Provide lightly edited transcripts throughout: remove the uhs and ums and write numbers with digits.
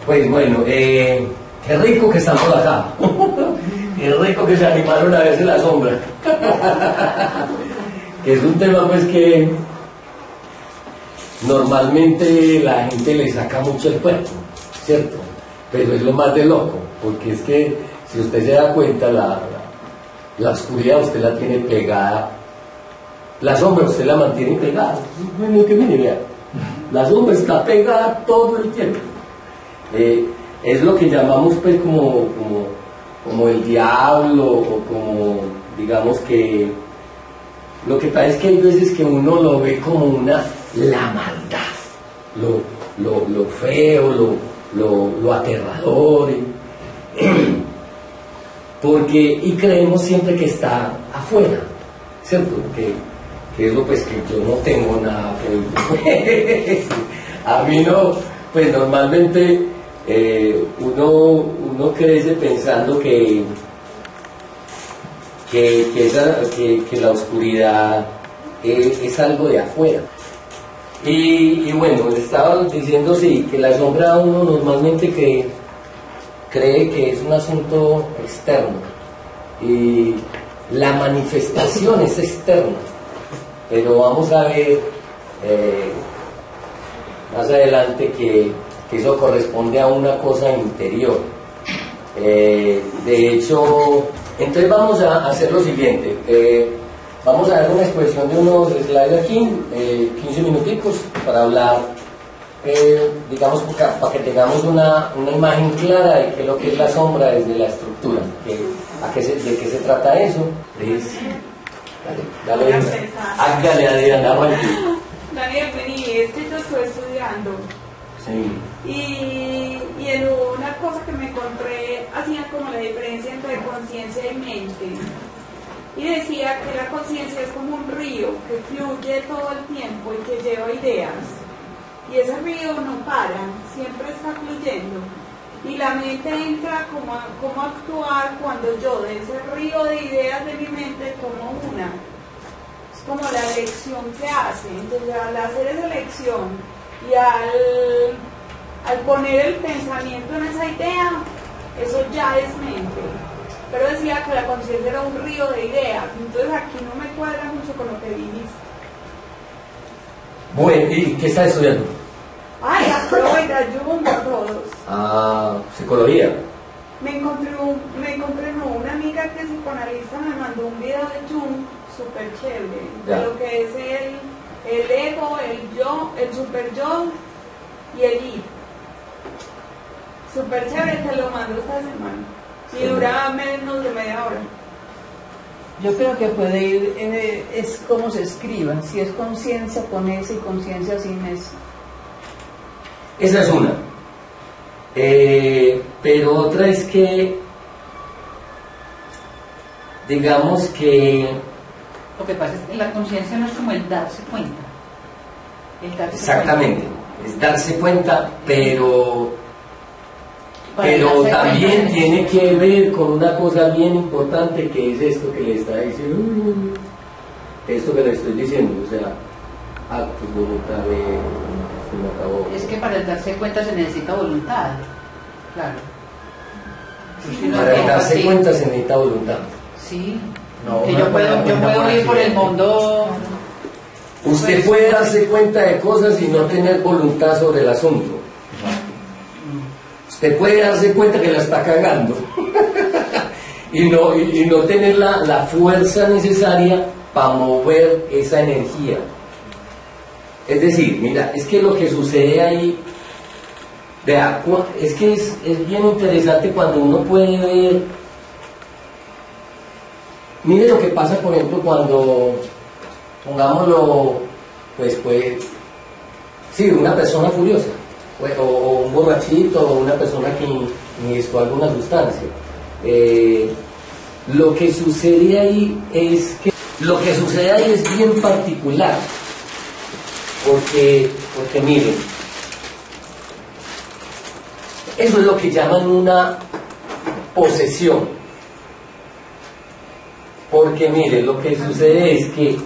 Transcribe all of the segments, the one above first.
Pues bueno, qué rico que estamos acá. Qué rico que se animaron a verse la sombra. Que es un tema pues que normalmente la gente le saca mucho el cuerpo, ¿cierto? Pero es lo más de loco, porque es que si usted se da cuenta, la oscuridad usted la tiene pegada, la sombra usted la mantiene pegada. Bueno, que mire, vea, la sombra está pegada todo el tiempo. Es lo que llamamos pues como el diablo, o como, digamos que, lo que pasa es que hay veces que uno lo ve como la maldad, lo feo, lo aterrador, porque, y creemos siempre que está afuera, ¿cierto? Que es lo pues que yo no tengo nada afuera. A mí no, pues normalmente uno crece pensando que la oscuridad es algo de afuera. Y bueno, estaba diciendo sí, que la sombra uno normalmente cree que es un asunto externo y la manifestación es externa, pero vamos a ver más adelante que eso corresponde a una cosa interior. De hecho, entonces vamos a hacer lo siguiente. Vamos a dar una exposición de unos slides aquí, 15 minuticos, para hablar, digamos, para que tengamos una imagen clara de qué es lo que es la sombra desde la estructura. ¿De qué se trata eso? Dale, hágale, Adriana, arranque. Daniel, vení, es que yo estoy estudiando. Sí. Y en una cosa que me encontré hacía como la diferencia entre conciencia y mente. Y decía que la conciencia es como un río que fluye todo el tiempo y que lleva ideas. Y ese río no para, siempre está fluyendo. Y la mente entra como actuar cuando yo de ese río de ideas de mi mente tomo una. Es como la elección que hace. Entonces al hacer esa elección y al poner el pensamiento en esa idea, eso ya es mente. Pero decía que la conciencia era un río de ideas, entonces aquí no me cuadra mucho con lo que dijiste. Bueno, ¿y qué estás estudiando? Ay, a Freud, a Jung, a todos. Ah, psicología. Me encontré una amiga que es psicoanalista, me mandó un video de Jung súper chévere, de lo que es el ego, el yo, el super yo y el id. Súper chévere, te lo mando esta semana. Y dura menos de media hora. Yo creo que puede ir, es como se escriba, si es conciencia con S y conciencia sin S. Esa es una. Pero otra es que, digamos que... Lo que pasa es que la conciencia no es como el darse cuenta. Exactamente, es darse cuenta, pero también tiene que ver con una cosa bien importante, que es esto que le está diciendo, esto que le estoy diciendo, o sea, actos, voluntad Es que para el darse cuenta se necesita voluntad, claro. Sí, para el darse cuenta se necesita voluntad. Sí, no, yo puedo ir por el mundo. Usted puede darse cuenta de cosas y no tener voluntad sobre el asunto. Usted puede darse cuenta que la está cagando y no tener la fuerza necesaria para mover esa energía. Es decir, mira, es que lo que sucede ahí, vea, es que es bien interesante cuando uno puede ver. Mire lo que pasa, por ejemplo, cuando, pongámoslo, pues sí, una persona furiosa, o un borrachito, o una persona que ingirió alguna sustancia. Lo que sucede ahí es bien particular, porque miren, eso es lo que llaman una posesión. Porque mire, lo que sucede es que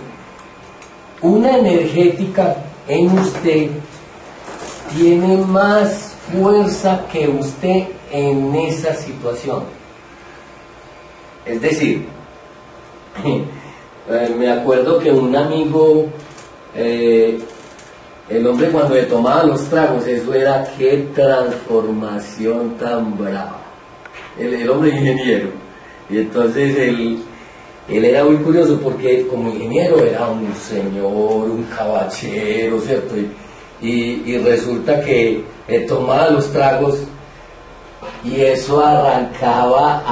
una energética en usted tiene más fuerza que usted en esa situación. Es decir, me acuerdo que un amigo, el hombre cuando le tomaba los tragos, eso era qué transformación tan brava. El hombre ingeniero. Y entonces él era muy curioso porque como ingeniero era un señor, un caballero, ¿cierto? Y resulta que tomaba los tragos y eso arrancaba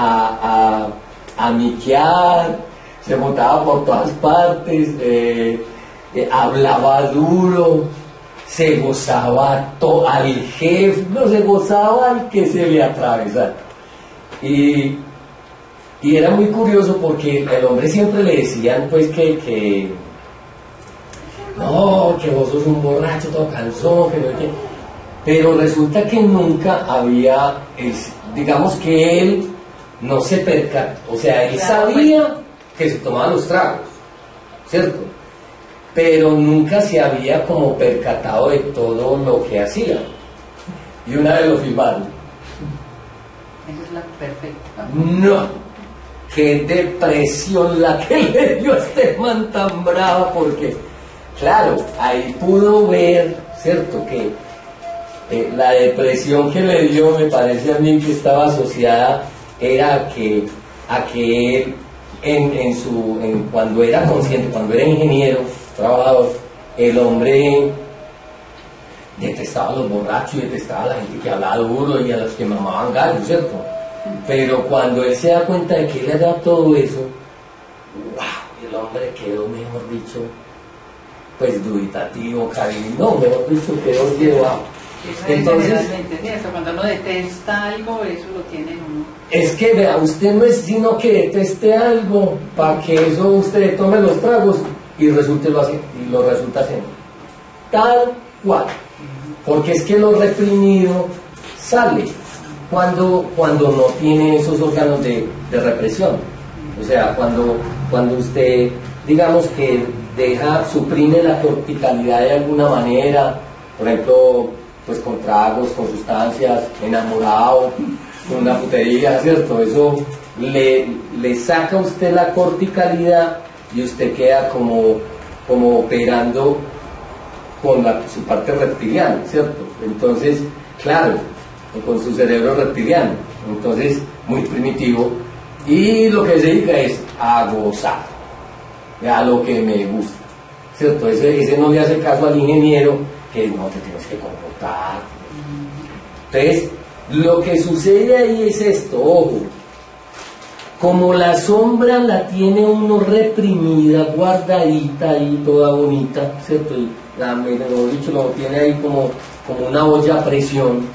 a miquear, se montaba por todas partes, hablaba duro, se gozaba al jefe, no se gozaba al que se le atravesara. Y era muy curioso porque el hombre siempre le decían pues que no, que vos sos un borracho todo cansón, que no hay que... Pero resulta que nunca había, digamos que él no se percató, o sea, él sabía que se tomaban los tragos, ¿cierto? Pero nunca se había como percatado de todo lo que hacía. Y una vez lo filmaron. Esa es la perfecta. No, qué depresión la que le dio a este man tan bravo, porque, claro, ahí pudo ver, ¿cierto? Que la depresión que le dio, me parece a mí que estaba asociada, era a que él, cuando era consciente, cuando era ingeniero, trabajador, el hombre detestaba a los borrachos y detestaba a la gente que hablaba duro y a los que mamaban gallo, ¿cierto? Pero cuando él se da cuenta de que él era todo eso, ¡wow! El hombre quedó, mejor dicho, pues dubitativo, cariño, no, mejor dicho, quedó llevado. Entonces, ¿cierto? Cuando uno detesta algo, eso lo tiene uno. Es que vea, usted no es sino que deteste algo para que eso usted tome los tragos y lo resulta haciendo. Tal cual. Porque es que lo reprimido sale cuando no tiene esos órganos de represión. O sea, cuando usted, digamos que suprime la corticalidad de alguna manera, por ejemplo, pues con tragos, con sustancias, enamorado, con una putería, ¿cierto? Eso le saca a usted la corticalidad y usted queda como operando con su parte reptiliana, ¿cierto? Entonces, claro, con su cerebro reptiliano, entonces muy primitivo, y lo que se dedica es a gozar, a lo que me gusta, ¿cierto? Ese no le hace caso al ingeniero, que no te tienes que comportar. Entonces, lo que sucede ahí es esto, ojo, como la sombra la tiene uno reprimida, guardadita ahí, toda bonita, ¿cierto? Y mejor dicho, lo tiene ahí como una olla a presión.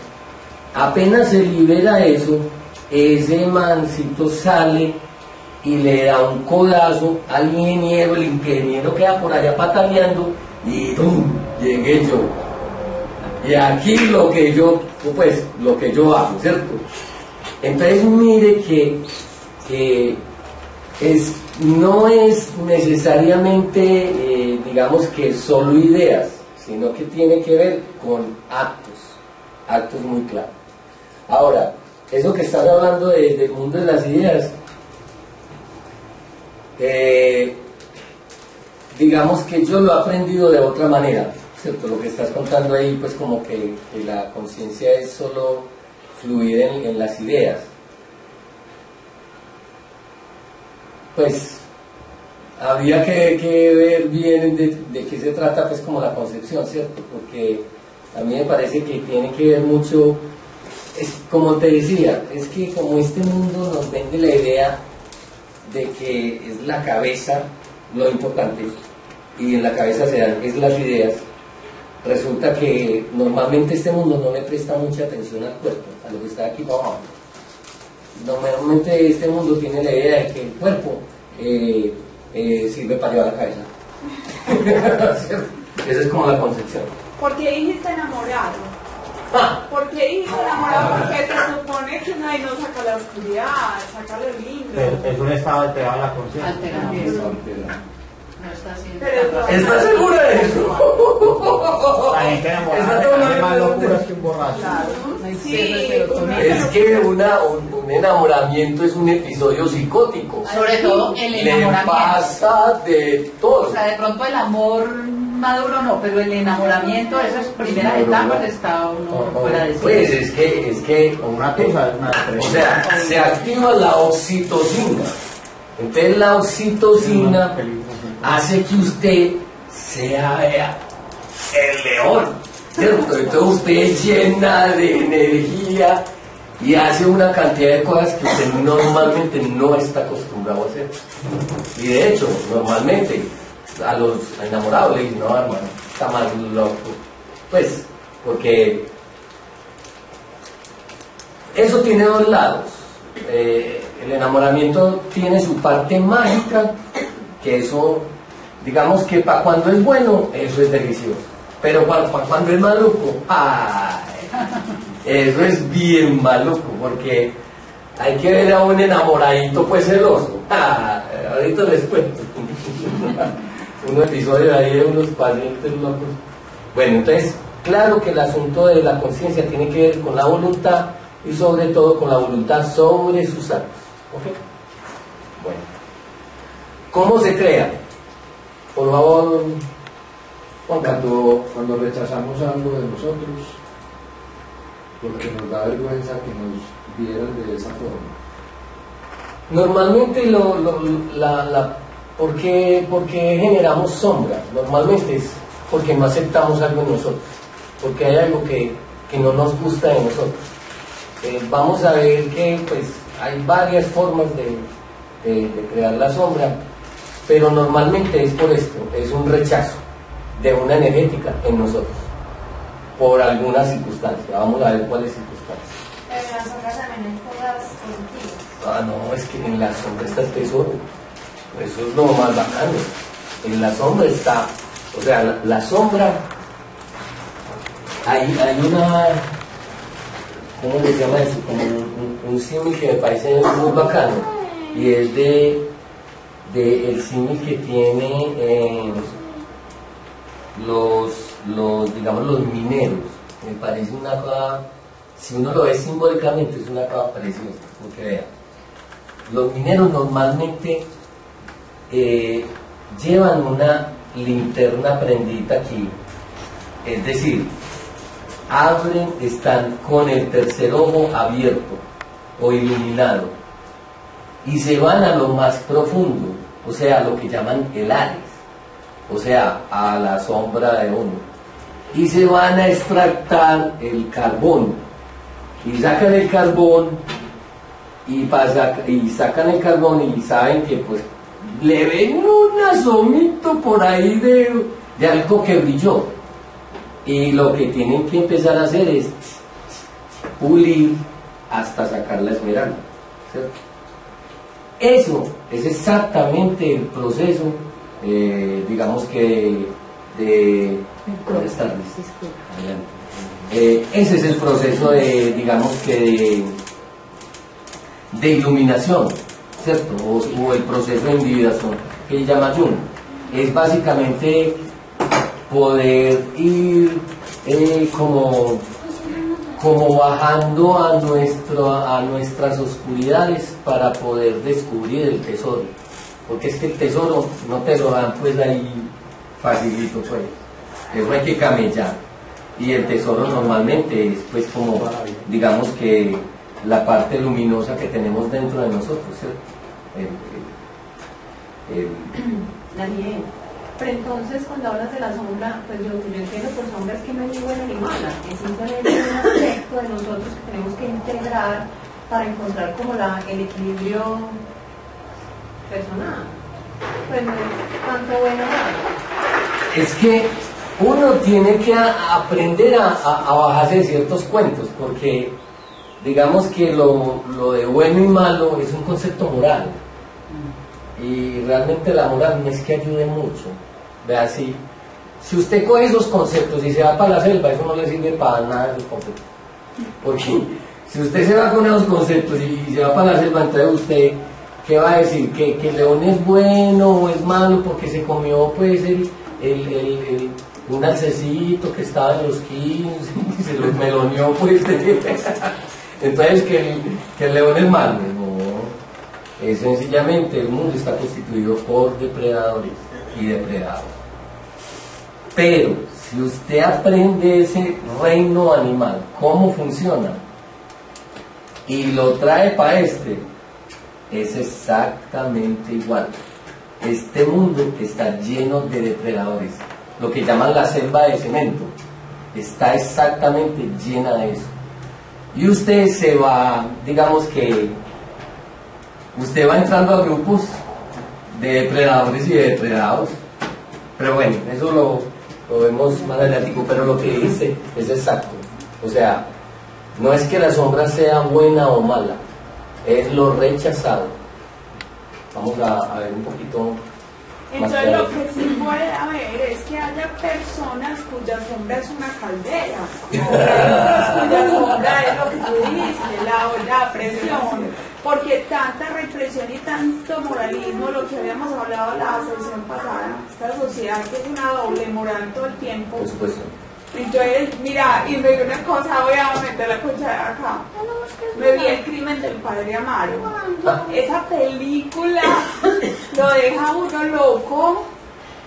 Apenas se libera eso, ese mancito sale y le da un codazo al ingeniero, el ingeniero queda por allá pataleando y ¡pum! Llegué yo. Y aquí lo que yo hago, ¿cierto? Entonces mire que no es necesariamente, digamos que solo ideas, sino que tiene que ver con actos muy claros. Ahora, eso que estás hablando del mundo de las ideas, digamos que yo lo he aprendido de otra manera, ¿cierto? Lo que estás contando ahí, pues como que la conciencia es solo fluir en las ideas. Pues habría que ver bien de qué se trata, pues como la concepción, ¿cierto? Porque a mí me parece que tiene que ver mucho, como te decía, es que como este mundo nos vende la idea de que es la cabeza lo importante y en la cabeza se dan las ideas, resulta que normalmente este mundo no le presta mucha atención al cuerpo, a lo que está aquí para abajo. Normalmente este mundo tiene la idea de que el cuerpo sirve para llevar la cabeza. Esa es como la concepción. ¿Por qué dijiste enamorado? ¿Por qué dijiste enamorado? Porque se supone que uno ahí no saca la oscuridad, saca lo lindo. Es un estado alterado de la conciencia. Alteramiento. No está haciendo. ¿Estás segura de eso? La gente enamorada hace más locuras que un borracho. Claro. Sí, Es que un enamoramiento es un episodio psicótico. Sobre todo el Le enamoramiento. pasa de todo. O sea, de pronto el amor maduro no, pero el enamoramiento, esas primeras etapas está uno fuera de sí. Pues es que o sea, se activa la oxitocina. Entonces la oxitocina hace que usted sea el león, ¿cierto? Entonces usted es llena de energía y hace una cantidad de cosas que usted normalmente no está acostumbrado a hacer. Y de hecho, normalmente a los enamorados le dicen, no, hermano, está más loco. Pues, porque eso tiene dos lados. El enamoramiento tiene su parte mágica, que eso, digamos que para cuando es bueno, eso es delicioso. Pero para cuando es maluco, ¡ay! Eso es bien maluco, porque hay que ver a un enamoradito pues celoso. Ahorita les cuento un episodio ahí de unos pacientes locos. Bueno, entonces, claro que el asunto de la conciencia tiene que ver con la voluntad y sobre todo con la voluntad sobre sus actos. ¿Ok? Bueno. ¿Cómo se crea? Por favor, Juan Carlos. Cuando rechazamos algo de nosotros, porque nos da vergüenza que nos vieran de esa forma. Normalmente ¿por qué generamos sombra? Normalmente es porque no aceptamos algo en nosotros, porque hay algo que no nos gusta de nosotros. Vamos a ver que pues hay varias formas de crear la sombra, pero normalmente es por esto, es un rechazo de una energética en nosotros, por alguna circunstancia. Vamos a ver cuáles circunstancias. Pero las sombras también hay cosas positivas. No, es que en la sombra está el tesoro. Eso es lo más bacano. En la sombra está, o sea, la sombra, hay una, ¿cómo se llama eso? Como un símil que me parece muy bacano, y es de el símil que tiene digamos, los mineros. Me parece una cosa, si uno lo ve simbólicamente, es una cosa preciosa, porque vean, los mineros normalmente llevan una linterna prendida aquí, es decir, están con el tercer ojo abierto o iluminado y se van a lo más profundo, o sea, a lo que llaman el Ares, o sea, a la sombra de uno, y se van a extractar el carbón y sacan el carbón y sacan el carbón y saben que pues le ven un asomito por ahí de algo que brilló, y lo que tienen que empezar a hacer es pulir hasta sacar la esmeralda, ¿cierto? Eso es exactamente el proceso, digamos que buenas tardes. Adelante. Ese es el proceso digamos que de iluminación, ¿cierto? O el proceso de individuación que llama Jung. Es básicamente poder ir como bajando a nuestras oscuridades para poder descubrir el tesoro, porque es que el tesoro no te lo dan pues ahí facilito, pues eso hay que camellar, y el tesoro normalmente es pues como, digamos que la parte luminosa que tenemos dentro de nosotros, ¿cierto? Daniel, pero entonces cuando hablas de la sombra, pues yo entiendo por sombra es que no es ni buena ni mala, es simplemente un aspecto de nosotros que tenemos que integrar para encontrar como el equilibrio personal. Pues no es tanto bueno o malo. Es que uno tiene que aprender a bajarse de ciertos cuentos, porque digamos que lo de bueno y malo es un concepto moral, y realmente la moral no es que ayude mucho. Vea, si usted coge esos conceptos y se va para la selva, eso no le sirve para nada esos conceptos, porque si usted se va con esos conceptos y se va para la selva, entonces usted, ¿qué va a decir? ¿Que el león es bueno o es malo porque se comió pues un alcecito que estaba en los 15 y se los meloneó, pues. Entonces, que el león es malo. No, es sencillamente el mundo está constituido por depredadores y depredados. Pero, si usted aprende ese reino animal, cómo funciona, y lo trae para este, es exactamente igual. Este mundo está lleno de depredadores, lo que llaman la selva de cemento, está exactamente llena de eso. Y usted se va, digamos que, usted va entrando a grupos de depredadores y de depredados, pero bueno, eso lo vemos más adelante, pero lo que dice es exacto. O sea, no es que la sombra sea buena o mala, es lo rechazado. Vamos a ver un poquito más. Entonces lo que sí puede haber es que haya personas cuya sombra es una caldera, cuya sombra es lo que tú dijiste, la presión, porque tanta represión y tanto moralismo, lo que habíamos hablado la sesión pasada, esta sociedad que es una doble moral todo el tiempo. Por supuesto. Entonces, mira, y me dio una cosa, voy a meter la cuchara acá. Me vi El crimen del padre Amaro. Esa película lo deja a uno loco,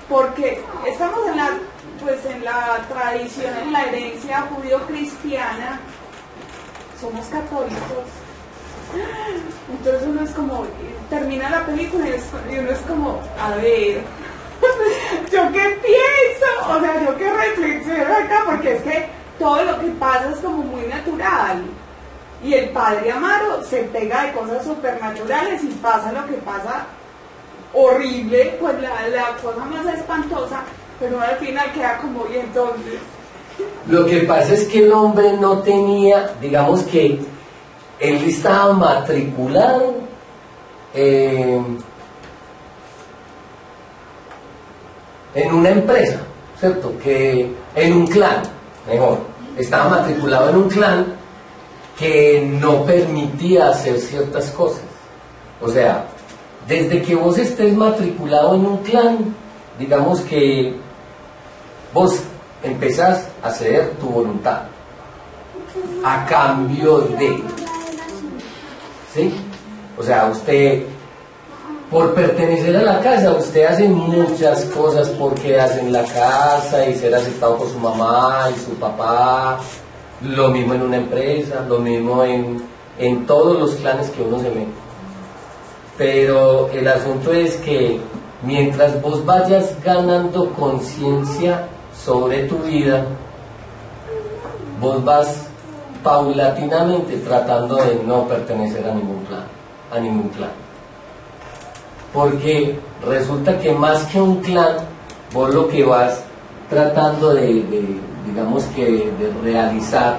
porque estamos en la tradición, en la herencia judío-cristiana, somos católicos. Entonces uno es como, termina la película y uno es como, a ver, ¿yo qué pienso? O sea, ¿yo qué reflexiono acá? Porque es que todo lo que pasa es como muy natural. Y el padre Amaro se pega de cosas supernaturales y pasa lo que pasa horrible, pues la cosa más espantosa, pero al final queda como, y entonces... Lo que pasa es que el hombre no tenía, digamos que él estaba matriculado en una empresa, ¿cierto? Que en un clan, mejor, estaba matriculado en un clan que no permitía hacer ciertas cosas. O sea, desde que vos estés matriculado en un clan, digamos que vos empezás a ceder tu voluntad a cambio de, ¿sí? O sea, usted, por pertenecer a la casa, usted hace muchas cosas por quedarse en la casa y ser aceptado por su mamá y su papá, lo mismo en una empresa, lo mismo en todos los clanes que uno se mete. Pero el asunto es que mientras vos vayas ganando conciencia sobre tu vida, vos vas paulatinamente tratando de no pertenecer a ningún clan. Porque resulta que más que un clan, vos lo que vas tratando de realizar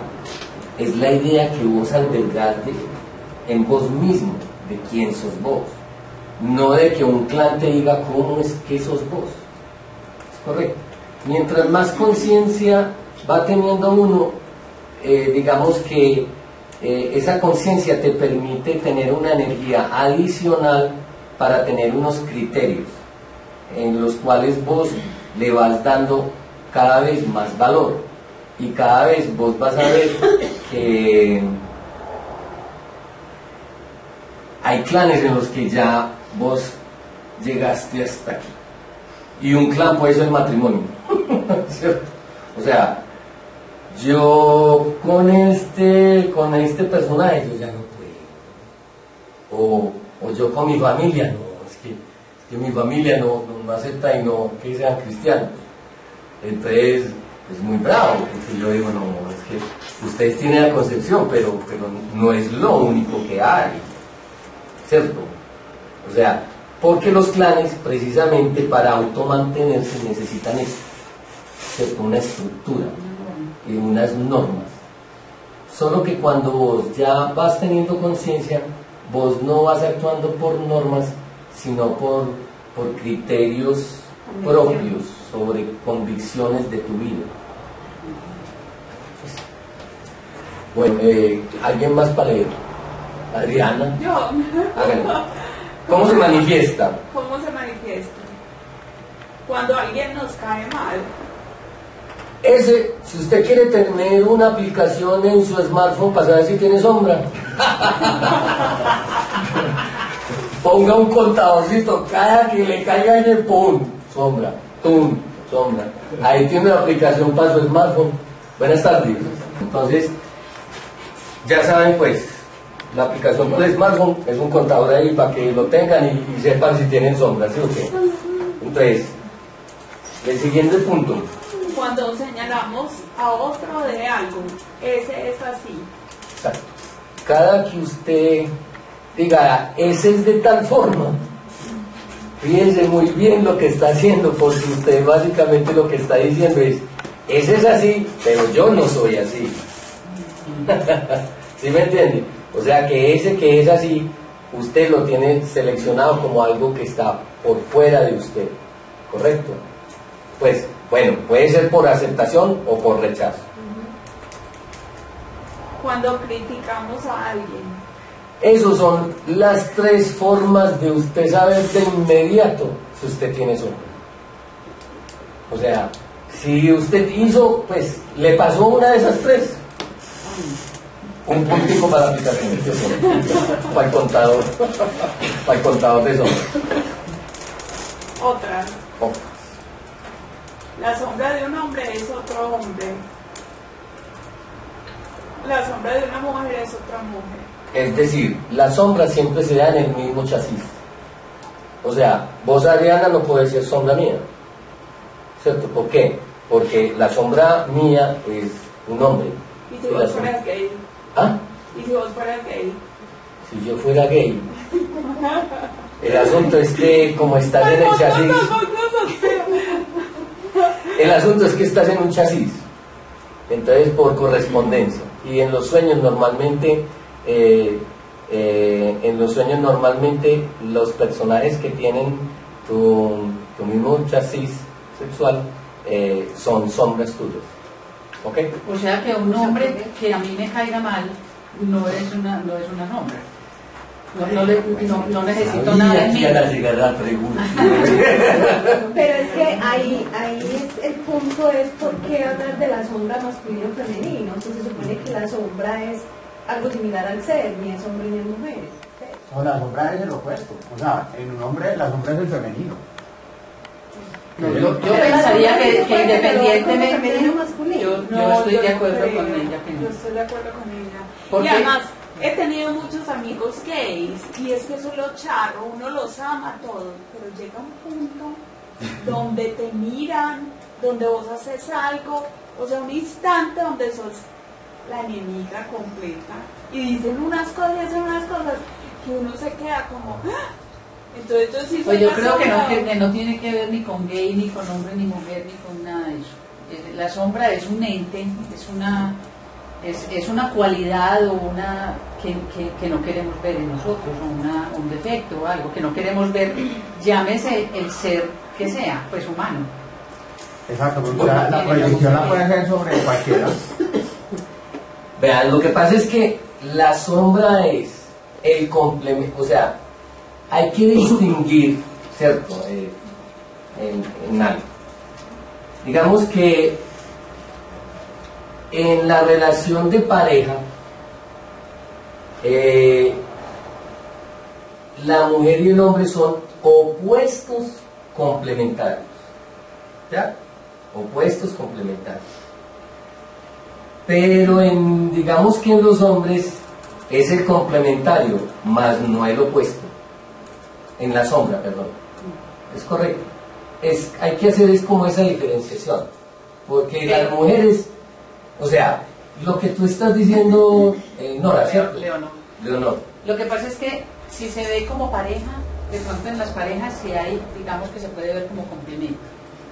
es la idea que vos albergaste en vos mismo, de quién sos vos, no de que un clan te diga cómo es que sos vos. ¿Es correcto? Mientras más conciencia va teniendo uno, digamos que esa conciencia te permite tener una energía adicional para tener unos criterios en los cuales vos le vas dando cada vez más valor, y cada vez vos vas a ver que hay clanes en los que ya vos llegaste hasta aquí, y un clan puede ser matrimonio, ¿cierto? O sea, yo con este personaje yo ya no puedo, o yo con mi familia no, es que mi familia no acepta y no que sean cristianos. Entonces es muy bravo, porque yo digo, no, es que ustedes tienen la concepción, pero no es lo único que hay, ¿cierto? O sea, porque los clanes precisamente para automantenerse necesitan eso, ¿cierto? Una estructura y unas normas. Solo que cuando vos ya vas teniendo conciencia, vos no vas actuando por normas, sino por criterios propios sobre convicciones de tu vida. Bueno, ¿alguien más para leer? Adriana. Yo. Háganlo. ¿Cómo se manifiesta? ¿Cómo se manifiesta? Cuando alguien nos cae mal. Ese, si usted quiere tener una aplicación en su smartphone para saber si tiene sombra, ponga un contadorcito, cada que le caiga en el ¡pum! Sombra, ¡tum! Sombra. Ahí tiene una aplicación para su smartphone. Buenas tardes. Entonces, ya saben pues, la aplicación para el smartphone es un contador ahí para que lo tengan y sepan si tienen sombra, ¿sí o qué? Entonces, el siguiente punto. Cuando señalamos a otro de algo, ese es así. Exacto. Cada que usted diga, ese es de tal forma, fíjense muy bien lo que está haciendo, porque usted básicamente lo que está diciendo es, ese es así, pero yo no soy así. ¿Sí me entiende? O sea que ese que es así, usted lo tiene seleccionado como algo que está por fuera de usted, ¿correcto? Pues, bueno, puede ser por aceptación o por rechazo. Cuando criticamos a alguien, Esas son las tres formas de usted saber de inmediato si usted tiene sombra. O sea, si usted hizo, pues, le pasó una de esas tres, un puntico para la aplicación de sombra, para el contador de sombra. otras. Oh, La sombra de un hombre es otro hombre. La sombra de una mujer es otra mujer. Es decir, la sombra siempre se da en el mismo chasis. O sea, vos, Adriana, no podés ser sombra mía, ¿cierto? ¿Por qué? Porque la sombra mía es un hombre. ¿Y si vos fueras gay? ¿Ah? ¿Y si vos fueras gay? Si yo fuera gay, el asunto es que como estás en el chasis, el asunto es que estás en un chasis, entonces por correspondencia, y en los sueños normalmente los personajes que tienen tu mismo chasis sexual son sombras tuyas, ¿ok? O sea que un hombre que a mí me caiga mal no es una sombra. No necesito nada de mí. Pero es que ahí el punto es por qué hablar de la sombra masculino o femenino. Si se supone que la sombra es algo similar al ser, ni es hombre ni es mujer. O la sombra es el opuesto. O sea, en un hombre la sombra es el femenino. Yo pensaría que independientemente, femenino masculino. yo estoy de acuerdo con ella. Que Yo no. estoy de acuerdo con ella. ¿Por Y qué? además, he tenido muchos amigos gays y es que eso es lo charro, uno los ama todos, pero llega un punto donde te miran, donde vos haces algo, o sea, un instante donde sos la enemiga completa y dicen unas cosas y hacen unas cosas que uno se queda como... ¡ah! Entonces yo sí soy Pues yo la creo sombra. que no tiene que ver ni con gay, ni con hombre, ni mujer, ni con nada de eso. La sombra es un ente, es una cualidad o una que no queremos ver en nosotros, o un defecto o algo que no queremos ver, llámese el ser que sea, pues humano. Exacto, porque la proyección la puede hacer sobre cualquiera. Vean, lo que pasa es que la sombra es el complemento, o sea, hay que distinguir, ¿cierto? En algo. Digamos que en la relación de pareja, la mujer y el hombre son opuestos complementarios. ¿Ya? Opuestos complementarios. Pero digamos que en los hombres es el complementario, más no el opuesto. En la sombra, perdón. Es correcto. Hay que hacer como esa diferenciación. Porque las mujeres, o sea, lo que tú estás diciendo, Nora, ¿cierto? Leonor. Lo que pasa es que si se ve como pareja, de pronto en las parejas sí hay, digamos que se puede ver como complemento.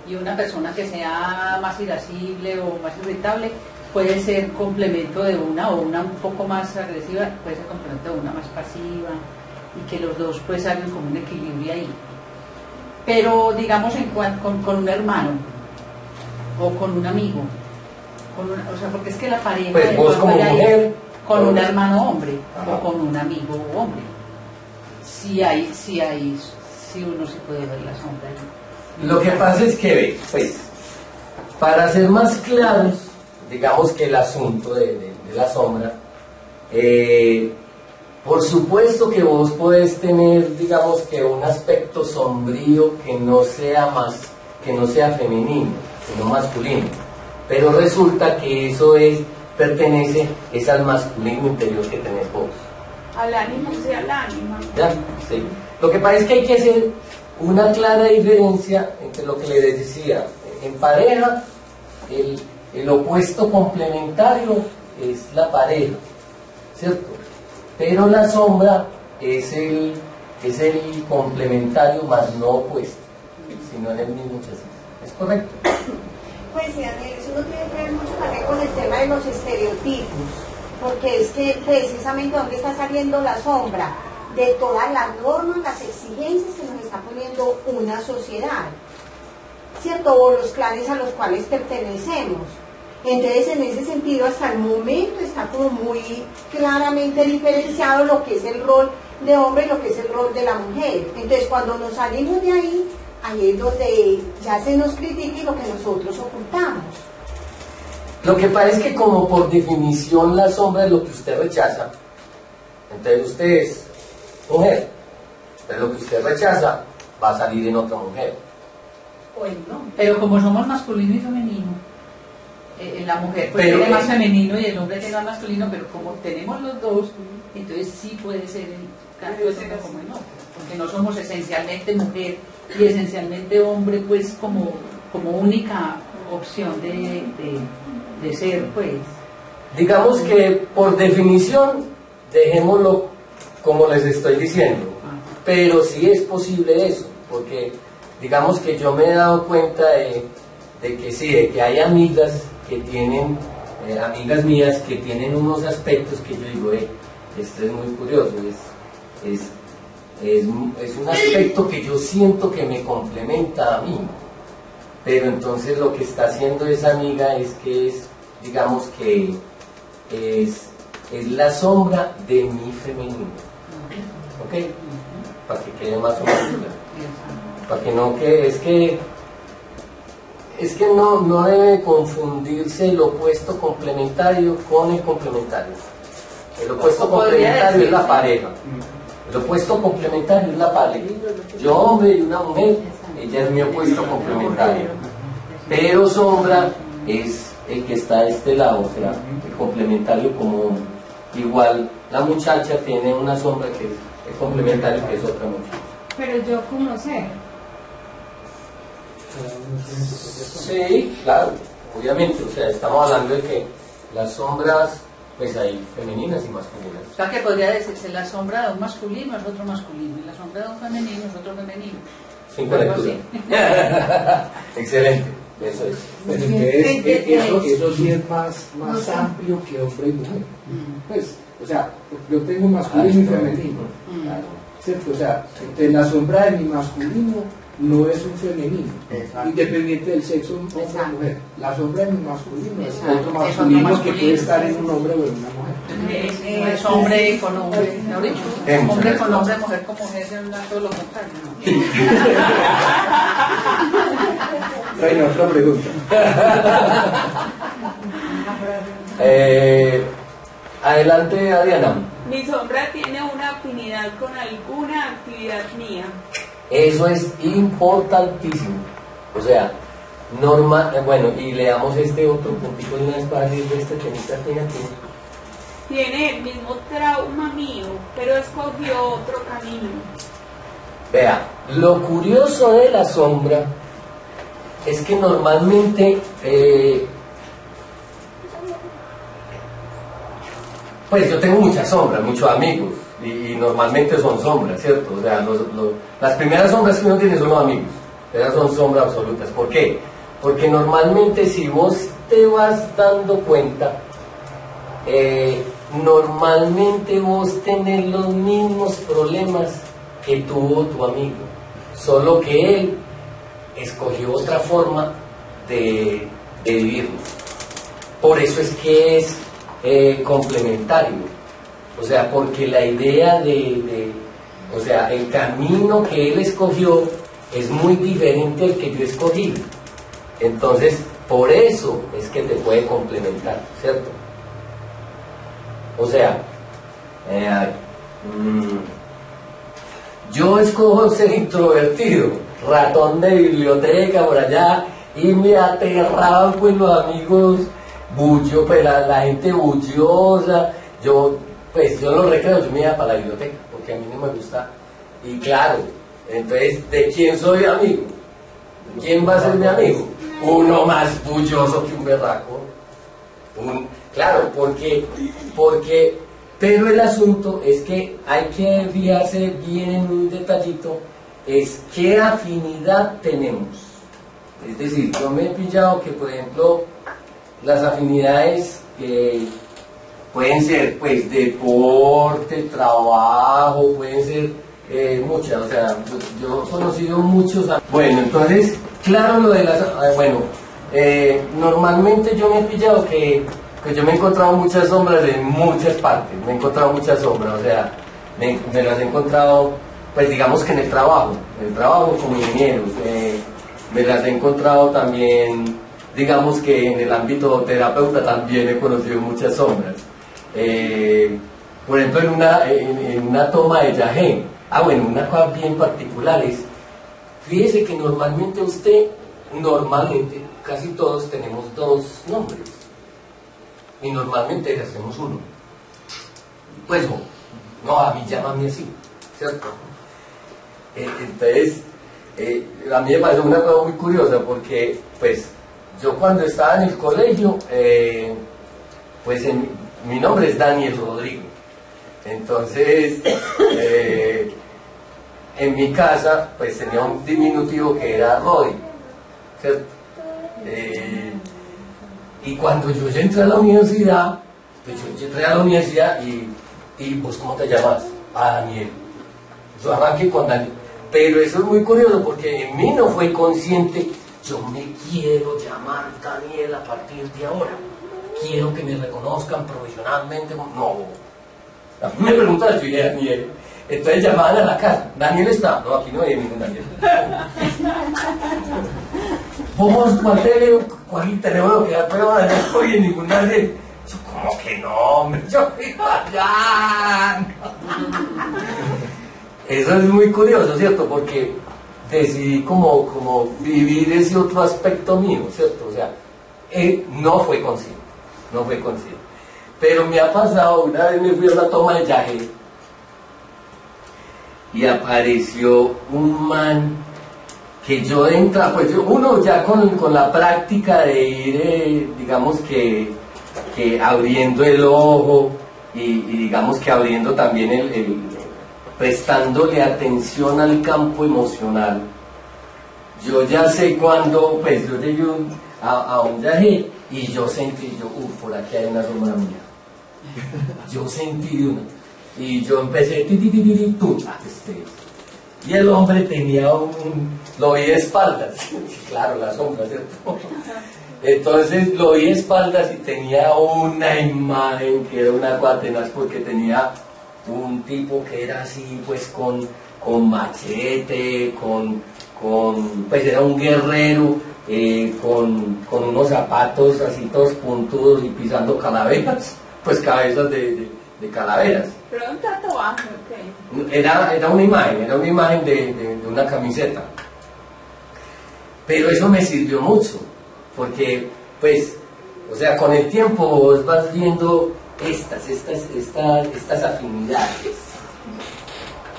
Y una persona que sea más irascible o más irritable puede ser complemento de una, o una un poco más agresiva puede ser complemento de una más pasiva, y que los dos pues hagan como un equilibrio ahí. Pero digamos con un hermano o con un amigo, o sea, porque es que la pareja Pues vos como mujer, con un hermano hombre, ajá, o con un amigo hombre, sí uno se puede ver la sombra ahí. Lo que pasa es que, ve, pues, Para ser más claros, digamos que el asunto de la sombra, por supuesto que vos podés tener, digamos que un aspecto sombrío que no sea femenino, sino masculino, pero resulta que eso pertenece al masculino interior que tenés vos. Al ánimo, sí, al ánima. ¿Ya? Sí. Lo que pasa es que hay que hacer una clara diferencia entre lo que les decía. En pareja, el opuesto complementario es la pareja, ¿cierto? Pero la sombra es el complementario más no opuesto, sino en el mismo chasis. ¿Es correcto? Pues sí, Daniel, eso no tiene que ver mucho también con el tema de los estereotipos, porque es que precisamente ¿dónde está saliendo la sombra? De todas las normas, las exigencias que nos está poniendo una sociedad, ¿cierto? O los clanes a los cuales pertenecemos. Entonces, en ese sentido, hasta el momento está como muy claramente diferenciado lo que es el rol de hombre y lo que es el rol de la mujer. Entonces, cuando nos salimos de ahí, ahí es donde ya se nos critica y lo que nosotros ocultamos. Lo que pasa es que como por definición la sombra es lo que usted rechaza, entonces usted es mujer, entonces lo que usted rechaza va a salir en otra mujer. Pero como somos masculino y femenino, la mujer pues tiene más femenino y el hombre tiene más masculino, pero como tenemos los dos, entonces sí puede ser tanto el hombre como el otro, porque no somos esencialmente mujer y esencialmente hombre, pues como única opción de ser, pues. Digamos que por definición, dejémoslo como les estoy diciendo, pero sí es posible eso, porque digamos que yo me he dado cuenta de que sí, de que hay amigas que tienen, amigas mías que tienen unos aspectos que yo digo, esto es muy curioso, es un aspecto que yo siento que me complementa a mí, pero entonces lo que está haciendo esa amiga es que digamos que es la sombra de mi femenino, ¿ok? Para que quede más o menos claro, para que no quede, es que no debe confundirse el opuesto complementario con el complementario. El opuesto complementario es la pareja. El opuesto complementario es la pareja. Yo hombre y una mujer, ella es mi opuesto complementario. Pero sombra es el que está a este lado, o sea, el complementario como hombre. Igual la muchacha tiene una sombra que es complementario, que es otra muchacha. Pero yo como sé. Sí, claro, obviamente, o sea, estamos hablando de que las sombras, pues hay femeninas y masculinas. O sea que podría decirse la sombra de un masculino es otro masculino y la sombra de un femenino es otro femenino. Sin lectura. Excelente, eso es. Pero entonces, eso sí es más amplio que hombre y mujer. Pues, o sea, yo tengo masculino y femenino. ¿Cierto? O sea, la sombra de mi masculino no es un femenino, independiente del sexo hombre o mujer. La sombra de mi masculino es otro masculino que puede estar en un hombre o en una mujer. Es hombre con hombre, ¿no dicho? Hombre con hombre, mujer con mujer, es todo lo contrario. Bueno, otra pregunta. Adelante, Adriana. Mi sombra tiene una afinidad con alguna actividad mía. Eso es importantísimo. O sea, bueno, y leamos este otro puntito de una vez para salir de este temita que aquí. Tiene el mismo trauma mío, pero escogió otro camino. Vea, lo curioso de la sombra es que normalmente, pues yo tengo muchas sombras, muchos amigos, y normalmente son sombras, ¿cierto? O sea, las primeras sombras que uno tiene son los amigos, esas son sombras absolutas. ¿Por qué? Porque normalmente si vos te vas dando cuenta, normalmente vos tenés los mismos problemas que tuvo tu amigo, solo que él escogió otra forma de vivirlo. Por eso es que es complementario, o sea, porque la idea o sea, el camino que él escogió es muy diferente al que yo escogí. Entonces, Por eso es que te puede complementar, ¿cierto? O sea, yo escojo ser introvertido, ratón de biblioteca por allá, y me aterraban pues los amigos pues la gente bulliosa. Yo los recreos, yo me iba para la biblioteca, porque a mí no me gusta. Y claro, entonces, ¿de quién soy amigo? ¿Quién va a ser mi amigo? Uno más bulloso que un berraco. Claro, porque, pero el asunto es que hay que fijarse bien en un detallito, es qué afinidad tenemos. Es decir, yo me he pillado que, por ejemplo, las afinidades pueden ser, pues, deporte, trabajo, pueden ser muchas, o sea, yo he conocido muchos. Bueno, entonces, claro, lo de las, normalmente yo me he pillado que yo me he encontrado muchas sombras en muchas partes, me he encontrado muchas sombras, o sea, me las he encontrado, pues digamos que en el trabajo como ingeniero, me las he encontrado también, digamos que en el ámbito terapeuta también he conocido muchas sombras. Por ejemplo, en una toma de yagé, una cosa bien particular es, fíjese que normalmente casi todos tenemos dos nombres, y normalmente hacemos uno. Pues no, a mí llámame así, ¿cierto? Entonces, a mí me pasó una cosa muy curiosa, porque pues yo cuando estaba en el colegio, mi nombre es Daniel Rodrigo. Entonces, en mi casa pues tenía un diminutivo que era Roy, ¿cierto? Y cuando yo ya entré a la universidad, pues yo entré a la universidad y ¿vos cómo te llamas? Daniel. Yo arranqué con Daniel. Pero eso es muy curioso porque en mí no fue consciente, yo me quiero llamar Daniel a partir de ahora. Quiero que me reconozcan profesionalmente. No. A mí me preguntaban, yo dije Daniel. Entonces llamaban a la casa. ¿Daniel está? No, aquí no hay ningún Daniel. ¿Vos cuál teléfono que da? Pero no oye ningún Daniel. Yo, ¿cómo que no, hombre? Yo vivo allá. Eso es muy curioso, ¿cierto? Porque decidí como vivir ese otro aspecto mío, ¿cierto? O sea, no fue consciente. Pero me ha pasado, una vez me fui a una toma de yagé y apareció un man que yo entra, pues uno ya con la práctica de ir, digamos que abriendo el ojo y digamos que abriendo también prestándole atención al campo emocional. Yo ya sé cuando, pues yo llegué a un yagé y yo sentí, por aquí hay una sombra mía. Yo sentí una. Y yo empecé, y el hombre tenía lo vi de espaldas, claro, la sombra, ¿cierto? Entonces lo vi de espaldas y tenía una imagen que era una cuatenaz, porque tenía un tipo que era así, pues con machete, pues era un guerrero, con unos zapatos así todos puntudos y pisando calaveras, pues cabezas de calaveras. Pero un tatuaje, ok. Era una imagen de una camiseta. Pero eso me sirvió mucho, porque, pues, o sea, con el tiempo vos vas viendo estas afinidades.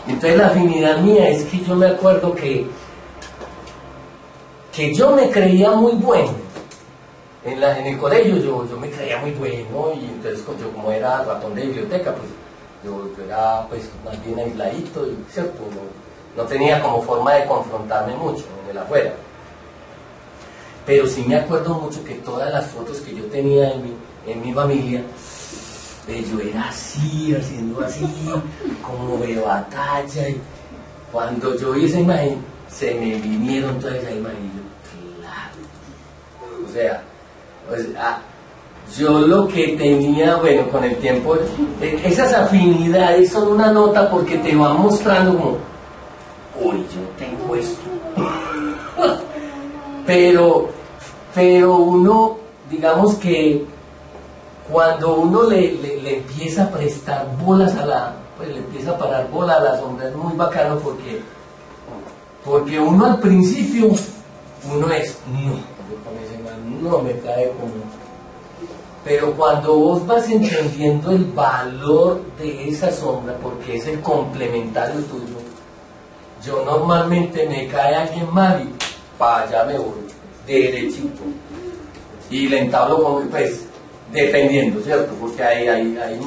Entonces la afinidad mía es que yo me acuerdo que yo me creía muy bueno. En el colegio yo me creía muy bueno, y entonces yo, como era ratón de biblioteca, pues yo era pues más bien aisladito, ¿cierto? No tenía como forma de confrontarme mucho en el afuera. Pero sí me acuerdo mucho que todas las fotos que yo tenía en mi familia, yo era así, haciendo así, como de batalla, y cuando yo vi esa imagen, se me vinieron todas esas imágenes, y yo, claro, o sea, pues, yo lo que tenía, bueno, con el tiempo, esas afinidades son una nota, porque te van mostrando como, uy, yo tengo esto. Pero pero uno, digamos que cuando uno le empieza a prestar bolas pues le empieza a parar bola a la sombra, es muy bacano porque uno al principio, uno es, no me cae como... Pero cuando vos vas entendiendo el valor de esa sombra, porque es el complementario tuyo, yo normalmente me cae alguien mal y para allá me voy, derechito. Y le entablo con, pues, dependiendo, ¿cierto? Porque hay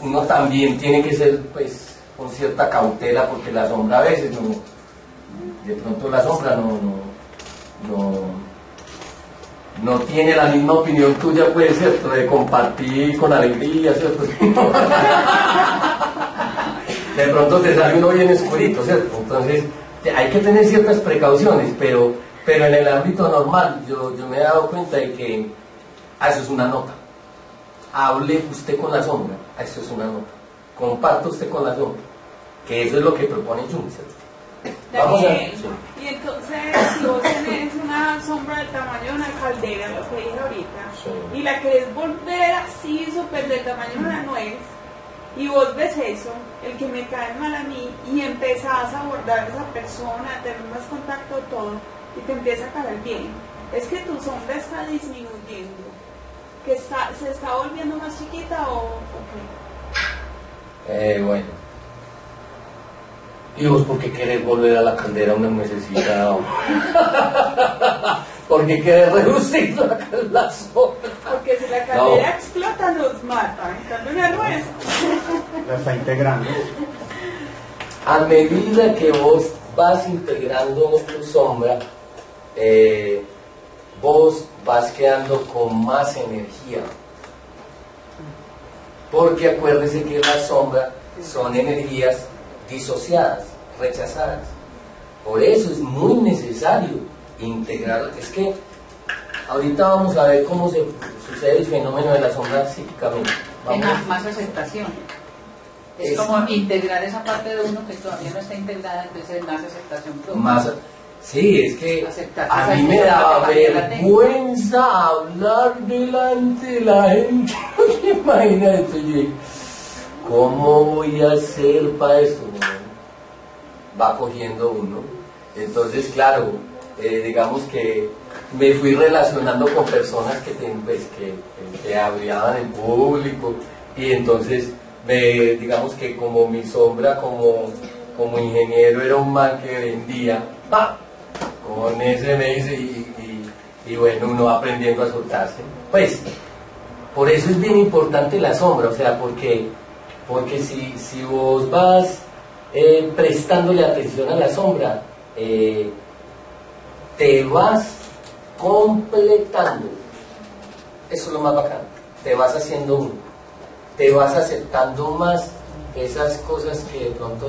uno también tiene que ser, pues, con cierta cautela, porque la sombra a veces no, de pronto la sombra no tiene la misma opinión tuya, pues, ¿cierto? De compartir con alegría, ¿cierto? De pronto te sale uno bien oscurito, ¿cierto? Entonces, hay que tener ciertas precauciones, pero en el ámbito normal, yo me he dado cuenta de que eso es una nota. Hable usted con la sombra, eso es una nota. Comparta usted con la sombra, que eso es lo que propone Jung, ¿cierto? Daniel, y entonces si vos tenés una sombra del tamaño de una caldera, lo que dije ahorita, y la querés volver así súper del tamaño de una nuez, y vos ves eso, el que me cae mal a mí, y empezás a abordar a esa persona, a tener más contacto, todo, y te empieza a caer bien, es que tu sombra está disminuyendo, que se está volviendo más chiquita o qué. Bueno. ¿Y vos por qué querés volver a la caldera una necesidad? ¿Por qué querés reducir la sombra? Porque si la caldera explota nos mata, en cambio una nuez. La está integrando. A medida que vos vas integrando tu sombra, vos vas quedando con más energía. Porque acuérdese que las sombras son energías disociadas, rechazadas. Por eso es muy necesario integrar. Es que ahorita vamos a ver cómo se sucede el fenómeno de la sombra psíquicamente. Más aceptación. Es como integrar esa parte de uno que todavía no está integrada, entonces es más aceptación propia. Sí, es que a mí me da vergüenza hablar delante de la gente. Imagínate, ¿cómo voy a hacer para esto? Va cogiendo uno. Entonces, claro, digamos que me fui relacionando con personas que hablaban en público, y entonces, digamos que como mi sombra como ingeniero era un man que vendía, ¡pam!, con ese me dice, y bueno, uno va aprendiendo a soltarse. Pues, por eso es bien importante la sombra, o sea, porque si vos vas prestándole atención a la sombra, te vas completando. Eso es lo más bacano. Te vas haciendo uno. Te vas aceptando más esas cosas que de pronto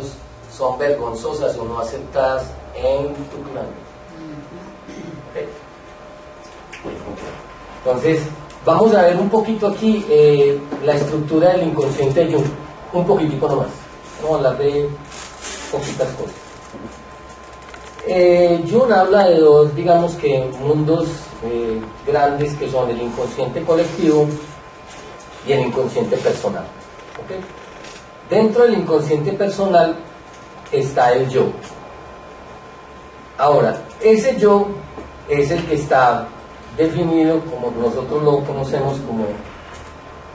son vergonzosas o no aceptadas en tu plan. ¿Okay? Entonces, vamos a ver un poquito aquí la estructura del inconsciente de Jung. Un poquitico nomás. Vamos a hablar de poquitas cosas. Jung habla de dos, digamos que mundos grandes, que son el inconsciente colectivo y el inconsciente personal. ¿Okay? Dentro del inconsciente personal está el yo. Ahora, ese yo es el que está definido, como nosotros lo conocemos,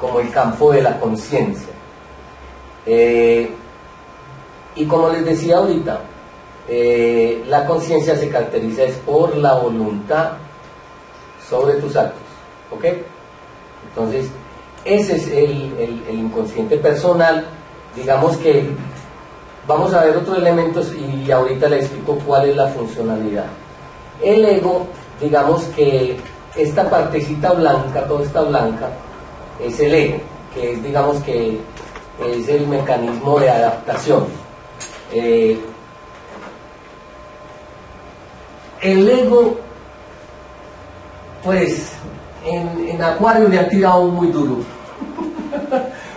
como el campo de la conciencia. Y como les decía ahorita, la conciencia se caracteriza por la voluntad sobre tus actos. ¿Ok? Entonces, ese es el inconsciente personal. Digamos que vamos a ver otros elementos y ahorita les explico cuál es la funcionalidad. El ego, digamos que esta partecita blanca, toda esta blanca, es el ego, que es, digamos que es el mecanismo de adaptación. El ego, pues, en Acuario le ha tirado muy duro,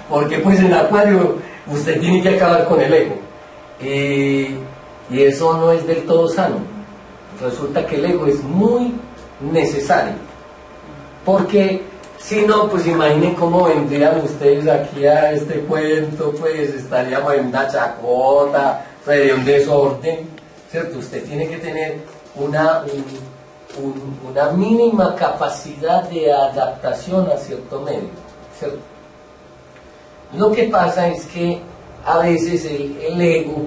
porque pues en Acuario usted tiene que acabar con el ego, y eso no es del todo sano. Resulta que el ego es muy necesario. Porque si no, pues imaginen cómo vendrían ustedes aquí a este cuento, pues estaríamos en una chacota, de un desorden, ¿cierto? Usted tiene que tener una mínima capacidad de adaptación a cierto medio, ¿cierto? Lo que pasa es que a veces el ego,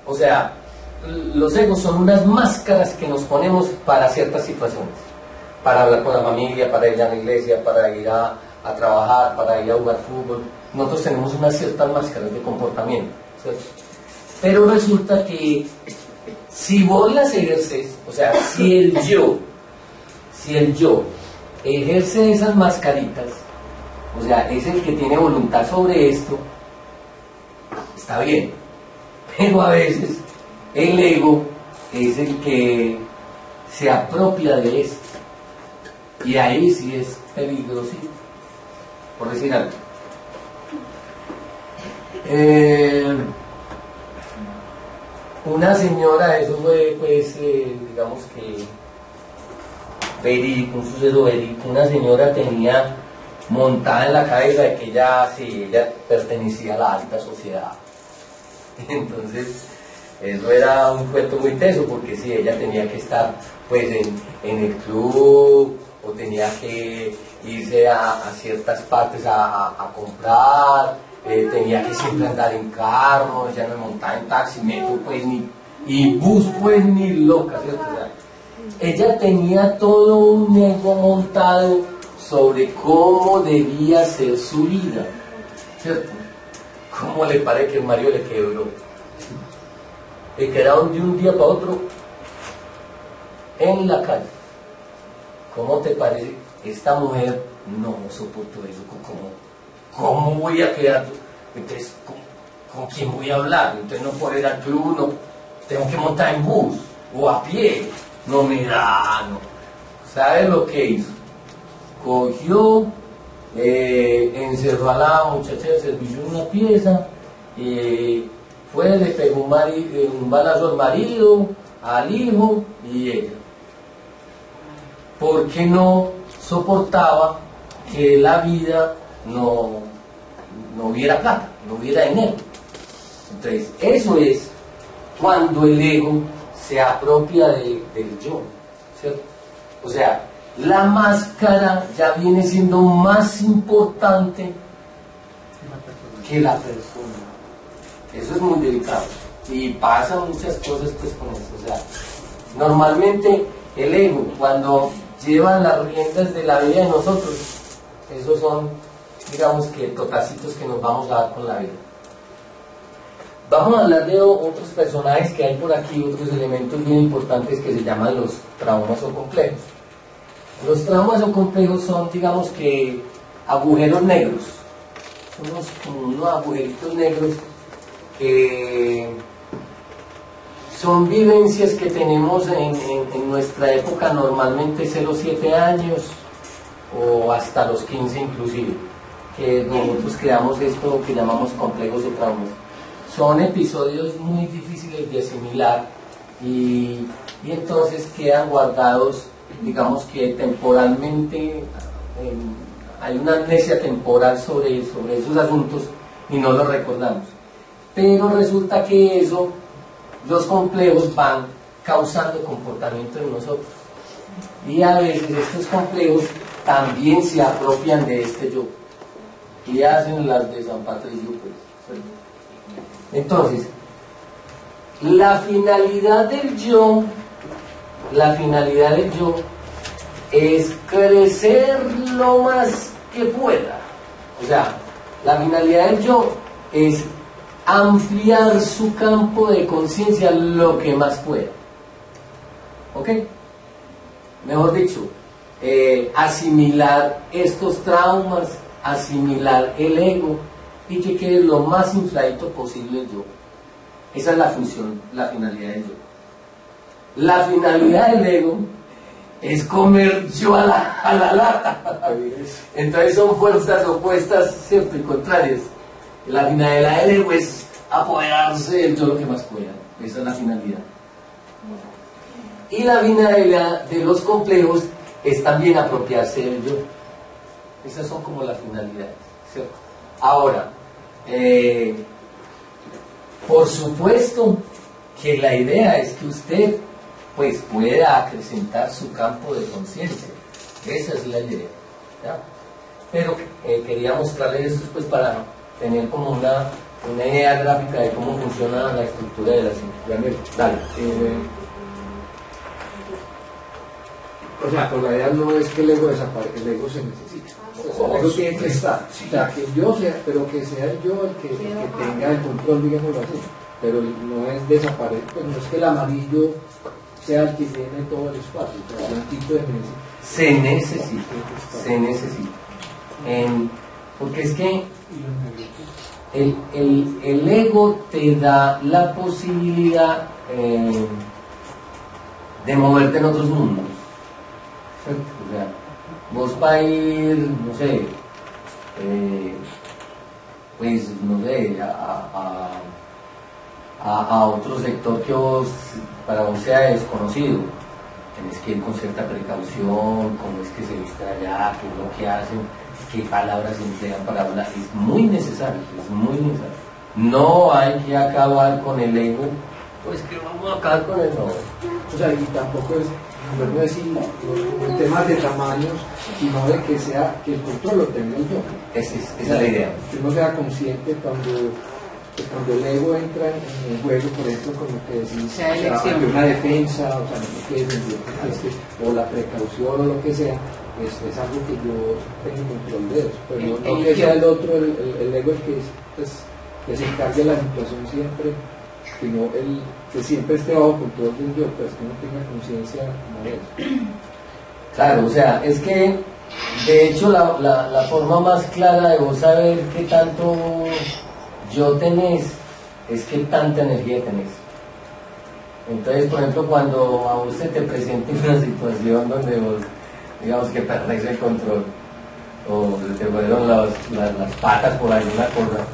o sea, los egos son unas máscaras que nos ponemos para ciertas situaciones, para hablar con la familia, para ir a la iglesia, para ir a trabajar, para ir a jugar fútbol. Nosotros tenemos unas ciertas máscaras de comportamiento, ¿cierto? Pero resulta que si vos las ejerces, o sea, si el yo ejerce esas mascaritas, o sea, es el que tiene voluntad sobre esto, está bien, pero a veces el ego es el que se apropia de esto, y ahí sí es peligrosito, por decir algo. Una señora, eso fue pues digamos que verídico, un suceso verídico. Una señora tenía montada en la cabeza de que ella pertenecía a la alta sociedad. Entonces eso era un cuento muy teso, porque sí, ella tenía que estar pues en el club, o tenía que irse a ciertas partes a comprar, tenía que siempre andar en carro, ella no montaba en taxi, metro pues y bus pues ni loca, ¿cierto? O sea, ella tenía todo un ego montado sobre cómo debía ser su vida, ¿cierto? ¿Cómo le parece que el marido le quebró? Le quedaron de un día para otro en la calle. ¿Cómo te parece? Esta mujer no soportó eso. ¿Cómo voy a quedar? Entonces, ¿con quién voy a hablar? Entonces no puedo ir al club, no, tengo que montar en bus o a pie. No me da, no. ¿Sabe lo que hizo? Cogió, encerró a la muchacha de servicio en una pieza, fue, le pegó un balazo al marido, al hijo y ella. Porque no soportaba que la vida no hubiera plata, no hubiera dinero. Entonces, eso es cuando el ego se apropia del yo, ¿cierto? O sea, la máscara ya viene siendo más importante que la persona. Eso es muy delicado y pasan muchas cosas pues con eso. O sea, normalmente el ego, cuando llevan las riendas de la vida de nosotros, esos son, digamos que totacitos que nos vamos a dar con la vida. Vamos a hablar de otros personajes que hay por aquí, otros elementos bien importantes que se llaman los traumas o complejos. Los traumas o complejos son, digamos que, agujeros negros. Son unos agujeritos negros que son vivencias que tenemos en nuestra época, normalmente 0-7 años o hasta los 15 inclusive, que nosotros creamos esto que llamamos complejos o traumas. Son episodios muy difíciles de asimilar y entonces quedan guardados, digamos que temporalmente, hay una amnesia temporal sobre esos asuntos y no los recordamos. Pero resulta que los complejos van causando comportamiento en nosotros. Y a veces estos complejos también se apropian de este yo. Y hacen las de San Patricio, pues. Entonces, la finalidad del yo es crecer lo más que pueda. O sea, la finalidad del yo es ampliar su campo de conciencia lo que más pueda. ¿Ok? Mejor dicho, asimilar estos traumas, asimilar el ego y que quede lo más infladito posible el yo. Esa es la función, la finalidad del yo. La finalidad del ego es comer yo a la lata. Entonces son fuerzas opuestas, ¿cierto? Y contrarias. La finalidad del ego es apoderarse del yo lo que más pueda. Esa es la finalidad. Y la finalidad de los complejos es también apropiarse del yo. Esas son como las finalidades, ¿cierto? Ahora, por supuesto que la idea es que usted pues pueda acrecentar su campo de conciencia. Esa es la idea, ¿ya? Pero quería mostrarles esto pues para tener como una idea gráfica de cómo funciona la estructura de la psicología. Dale. O sea, pues la idea no es que el ego desaparezca, el ego se necesita. El ego tiene que estar. O sea, que yo sea, pero que sea yo el que tenga el control, digámoslo así. Pero no es desaparecer, pues no es que el amarillo sea el que tiene todo el espacio. O sea, un tipo de necesita. Se necesita. Porque es que el ego te da la posibilidad de moverte en otros mundos. O sea, vos vas a ir, no sé, pues, no sé, a otro sector que vos, para vos sea desconocido. Tenés que ir con cierta precaución, cómo es que se viste allá, qué es lo que hacen, qué palabras se emplean para hablar. Es muy necesario, es muy necesario. No hay que acabar con el ego, pues que vamos a acabar con el ego. O sea, y tampoco es, no decir los temas de tamaños, sino de que sea, que el control lo tenga yo. Esa es la idea. Que uno sea consciente cuando el ego entra en el juego, por ejemplo, como que decís, ante una defensa, o sea, no quiere defender, o la precaución o lo que sea, es algo que yo tengo control de eso. Pero no que sea el otro, el ego el que se encargue de la situación siempre, sino que siempre esté bajo control del yo, pues que no tenga conciencia de eso. Claro, o sea, es que de hecho la forma más clara de vos saber qué tanto yo tenés es qué tanta energía tenés. Entonces, por ejemplo, cuando a vos se te presenta una situación donde vos, digamos que perdés el control, o se te fueron las patas por alguna cosa,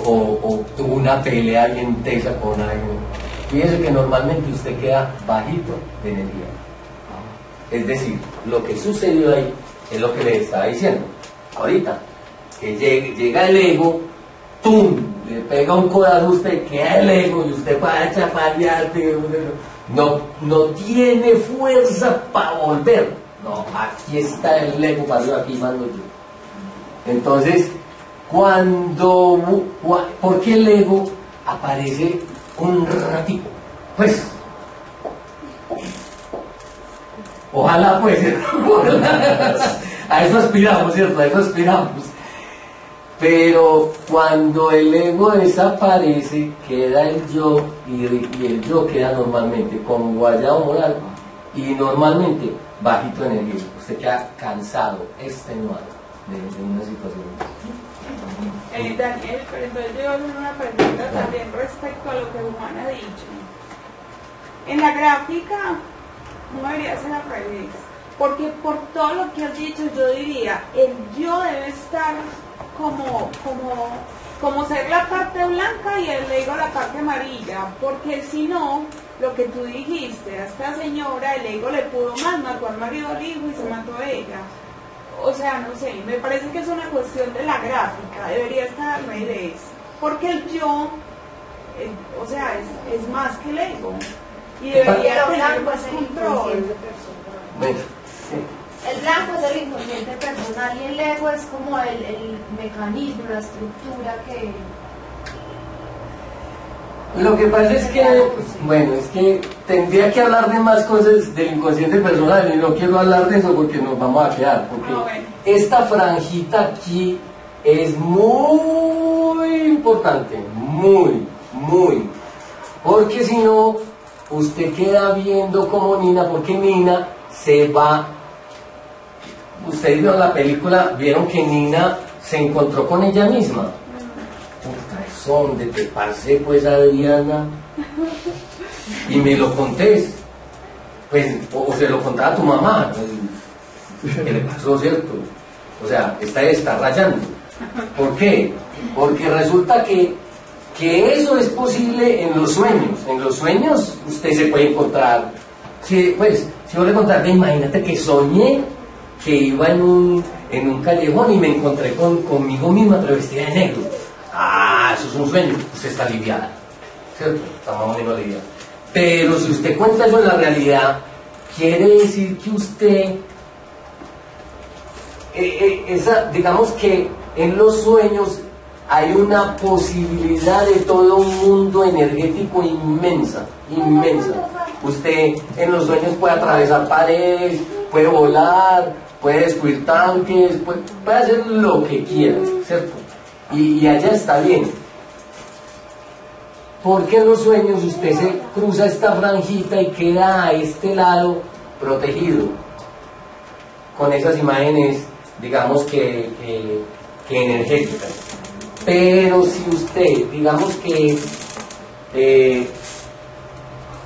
o tuvo una pelea bien tesa con alguien, fíjese que normalmente usted queda bajito de energía. Es decir, lo que sucedió ahí es lo que le estaba diciendo ahorita, que llega el ego, ¡tum!, le pega un codazo a usted, queda el ego y usted va a chafarear, no tiene fuerza para volver. No, aquí está el ego, para aquí mando yo. Entonces, ¿por qué el ego aparece un ratito? Pues, ojalá pues, a eso aspiramos, ¿cierto? A eso aspiramos. Pero cuando el ego desaparece, queda el yo, y el yo queda normalmente con guayabo moral y normalmente bajito de energía. Usted queda cansado, extenuado de una situación. Daniel, pero entonces yo voy a hacer una pregunta también respecto a lo que Juan ha dicho. En la gráfica no debería ser al revés, porque por todo lo que has dicho yo diría, el yo debe estar como ser la parte blanca y el ego la parte amarilla, porque si no, lo que tú dijiste, a esta señora el ego le pudo más, mató al marido al hijo y se mató a ella. O sea, no sé, me parece que es una cuestión de la gráfica, debería estar al revés, porque el yo, o sea, es más que el ego, y debería tener más control. El blanco es el inconsciente personal y el ego es como el mecanismo, la estructura que... Lo que pasa es que, bueno, es que tendría que hablar de más cosas del inconsciente personal y no quiero hablar de eso porque nos vamos a quedar, porque esta franjita aquí es muy importante, muy, porque si no, usted queda viendo como Nina, porque Nina se va. Ustedes vieron la película, vieron que Nina se encontró con ella misma. Puta, son de te pasé pues, Adriana, y me lo contés, pues, o se lo contaba a tu mamá, pues, ¿qué le pasó, cierto? O sea, está rayando. ¿Por qué? Porque resulta que que eso es posible en los sueños. En los sueños usted se puede encontrar, si vos le contás, imagínate que soñé que iba en un callejón y me encontré conmigo misma travestida de negro. Eso es un sueño, usted está aliviada, ¿cierto? Está más o menos aliviada. Pero si usted cuenta eso en la realidad, quiere decir que usted, digamos que en los sueños hay una posibilidad de todo un mundo energético inmensa, inmensa. Usted en los sueños puede atravesar paredes, puede volar, puede descubrir tanques, puede hacer lo que quiera, ¿cierto? Y allá está bien. Porque en los sueños usted se cruza esta franjita y queda a este lado protegido con esas imágenes, digamos que energéticas. Pero si usted, digamos que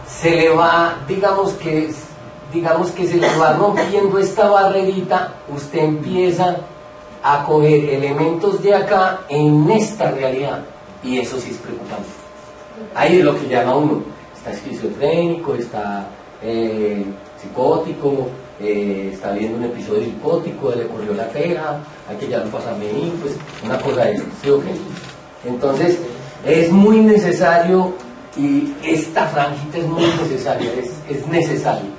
se le va, digamos que se le va rompiendo esta barrerita, usted empieza a coger elementos de acá en esta realidad, y eso sí es preocupante. Ahí es lo que llama uno, está esquizofrénico, está psicótico, está viendo un episodio psicótico, le corrió la teja, hay que ya no pasa a mí, pues una cosa de eso, ¿sí o qué? Entonces es muy necesario, y esta franjita es muy necesaria, es necesario,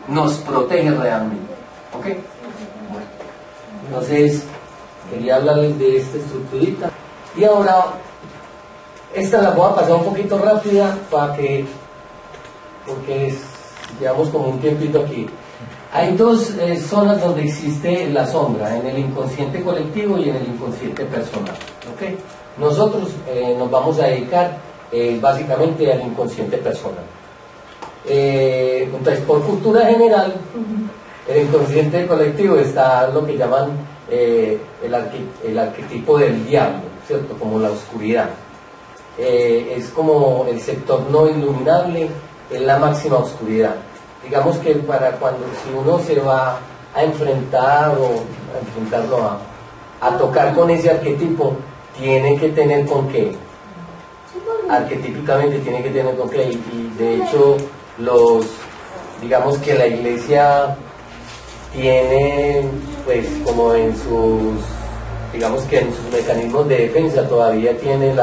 nos protege realmente, ¿ok? Bueno, entonces quería hablarles de esta estructurita, y ahora esta la voy a pasar un poquito rápida porque llevamos como un tiempito aquí. Hay dos zonas donde existe la sombra, en el inconsciente colectivo y en el inconsciente personal, ¿ok? Nosotros nos vamos a dedicar básicamente al inconsciente personal. Entonces, por cultura general, el inconsciente colectivo está lo que llaman el arquetipo del diablo, ¿cierto? Como la oscuridad. Es como el sector no iluminable, es la máxima oscuridad. Digamos que para si uno se va a enfrentar a tocar con ese arquetipo, tiene que tener con qué. Arquetípicamente tiene que tener con qué. Y de hecho, digamos que la iglesia tiene, pues, como en digamos que en sus mecanismos de defensa todavía tiene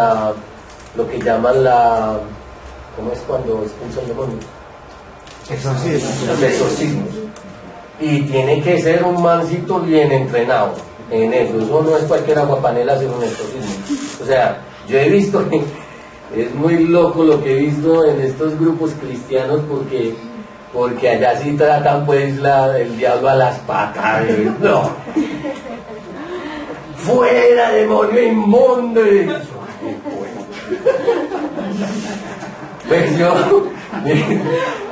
lo que llaman ¿cómo es cuando expulsa el demonio? Los exorcismos. Y tiene que ser un mancito bien entrenado en eso. Eso no es cualquier aguapanela hacer un exorcismo. O sea, yo he visto, es muy loco lo que he visto en estos grupos cristianos, porque allá sí tratan pues el diablo a las patas. No. ¡Fuera, demonio inmundo! Pues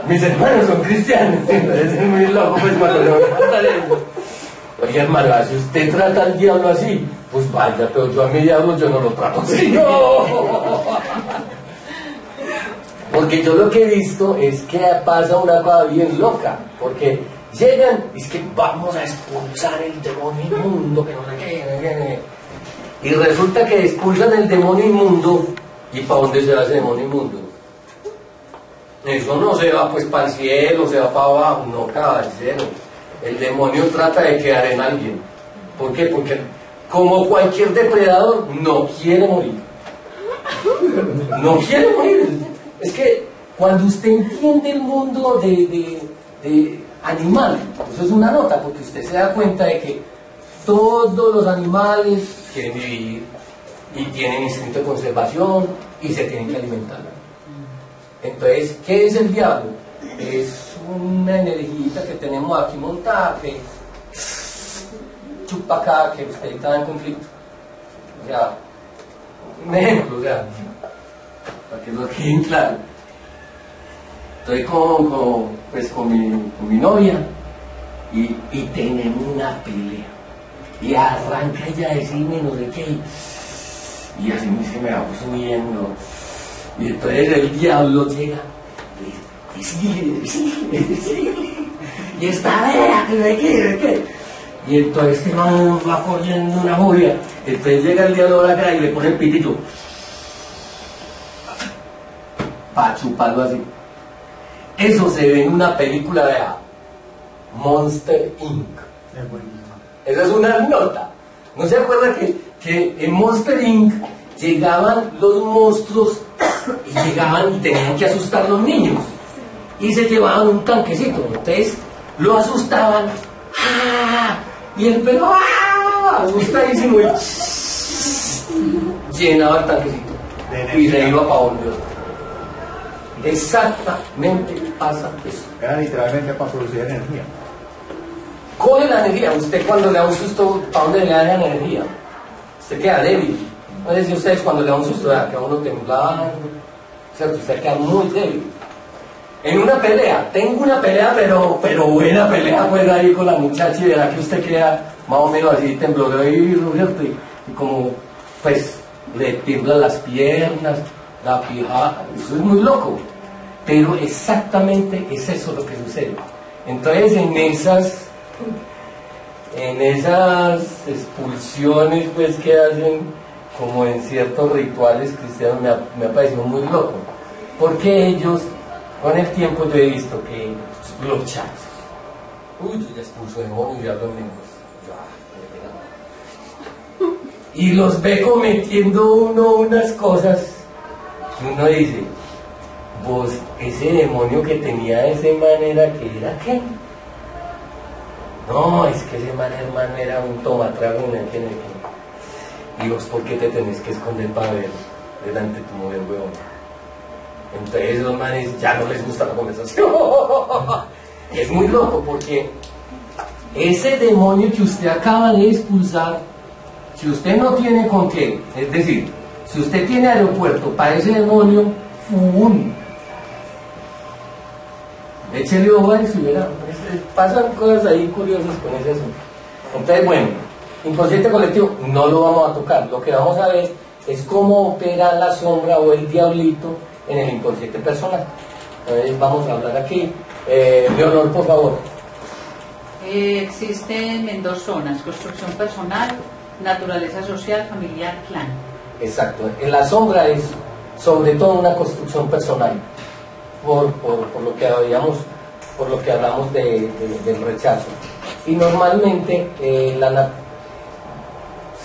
mis hermanos son cristianos, entonces es muy loco pues cuando le voy a contar eso. Oye, hermano, si usted trata al diablo así, pues vaya, pero yo a mi diablo yo no lo trato así. ¡No! Porque yo lo que he visto es que pasa una cosa bien loca, porque llegan y es que vamos a expulsar el demonio inmundo, que no sé qué. Y resulta que expulsan el demonio inmundo, ¿y para dónde se va ese demonio inmundo? Eso no se va pues para el cielo, se va para abajo, no, caballero. El demonio trata de quedar en alguien. ¿Por qué? Porque como cualquier depredador no quiere morir. No quiere morir. Es que cuando usted entiende el mundo de animal, eso es una nota, porque usted se da cuenta de que todos los animales quieren vivir y tienen instinto de conservación y se tienen que alimentar. Entonces, ¿qué es el diablo? Es una energía que tenemos aquí montada, que chupa acá, que usted está en conflicto. O sea, un ejemplo, o sea, para que lo quede claro. Estoy con mi novia y tenemos una pelea. Y arranca ella a decirme no sé qué. Y así se me va subiendo. Y entonces el diablo llega y sigue. Y esta vea, que de qué. Y entonces este man va corriendo una furia. Entonces llega el diablo de acá y le pone el pitito. para chuparlo así. Eso se ve en una película de Monster Inc. Es buenísimo. Esa es una nota. ¿No se acuerda que en Monster Inc. llegaban los monstruos y llegaban y tenían que asustar a los niños? Y se llevaban un tanquecito. Entonces lo asustaban. ¡Ah! Y el pelo asustadísimo y llenaba el tanquecito. Y se iba para volver. Exactamente pasa eso. Era literalmente para producir energía. Coge la energía. Usted cuando le da un susto, ¿para dónde le da la energía? Usted queda débil. No sé si ustedes cuando le da un susto, que a uno temblaba, ¿cierto? Usted queda muy débil. En una pelea, tengo una pelea, pero buena pelea, pues ahí con la muchacha, y verá que usted queda más o menos así tembloroso, ¿cierto? Y como, pues, le tiemblan las piernas, la pijada, eso es muy loco. Pero exactamente es eso lo que sucede. Entonces en esas expulsiones pues que hacen como en ciertos rituales cristianos me ha parecido muy loco, porque ellos con el tiempo yo he visto que los chats, uy, yo ya expulso demonios, ya los niños, y los ve cometiendo unas cosas que uno dice, vos, ese demonio que tenía de esa manera, ¿que era qué? No, es que ese man, hermano, era un tomatrago en el que. Y vos, ¿por qué te tenés que esconder para ver delante de tu mujer, weón? Entonces los manes ya no les gusta la conversación. Es muy loco porque ese demonio que usted acaba de expulsar, si usted no tiene con qué, es decir, si usted tiene aeropuerto para ese demonio, ¡fum! Échele ojo a eso y verá, pasan cosas ahí curiosas con ese asunto. Entonces, bueno, inconsciente colectivo no lo vamos a tocar. Lo que vamos a ver es cómo opera la sombra o el diablito en el inconsciente personal. Entonces vamos a hablar aquí. Leonor, por favor. Existen en dos zonas: construcción personal, naturaleza social, familiar, clan. Exacto. En la sombra es sobre todo una construcción personal. Por lo que habíamos, por lo que hablamos del rechazo. Y normalmente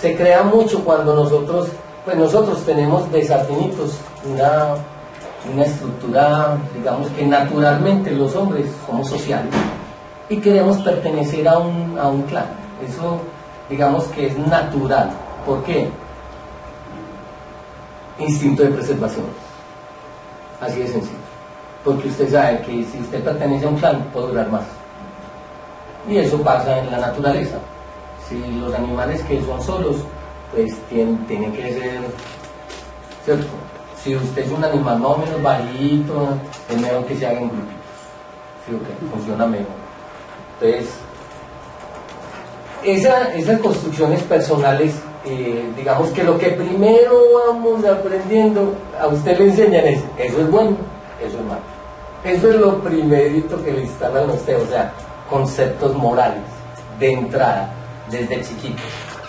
se crea mucho cuando nosotros tenemos desafinitos una estructura, digamos que naturalmente los hombres somos sociales y queremos pertenecer a un clan. Eso digamos que es natural. ¿Por qué? Instinto de preservación. Así de sencillo. Porque usted sabe que si usted pertenece a un clan puede durar más. Y eso pasa en la naturaleza. Si los animales que son solos, pues tienen que ser, ¿cierto? Si usted es un animal más o menos bajito, es mejor que se hagan grupitos. ¿Sí? Okay, funciona mejor. Entonces, esas construcciones personales, digamos que lo que primero vamos aprendiendo, a usted le enseñan eso es bueno, eso es malo. Eso es lo primerito que le instalan a usted, o sea, conceptos morales, de entrada, desde chiquito.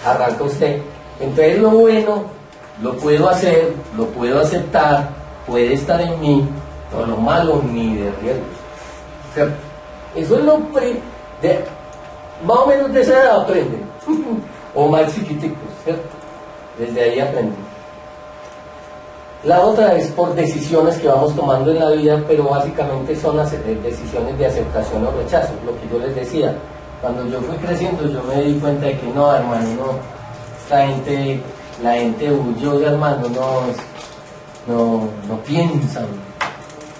Arranca usted. Entonces lo bueno, lo puedo hacer, lo puedo aceptar, puede estar en mí, pero lo malo ni de riesgos. ¿Cierto? Eso es lo más o menos de esa edad aprenden. O más chiquiticos, ¿cierto? Desde ahí aprenden. La otra es por decisiones que vamos tomando en la vida, pero básicamente son las decisiones de aceptación o rechazo. Lo que yo les decía, cuando yo fui creciendo yo me di cuenta de que no, hermano, no, la gente orgullosa, hermano, no piensan.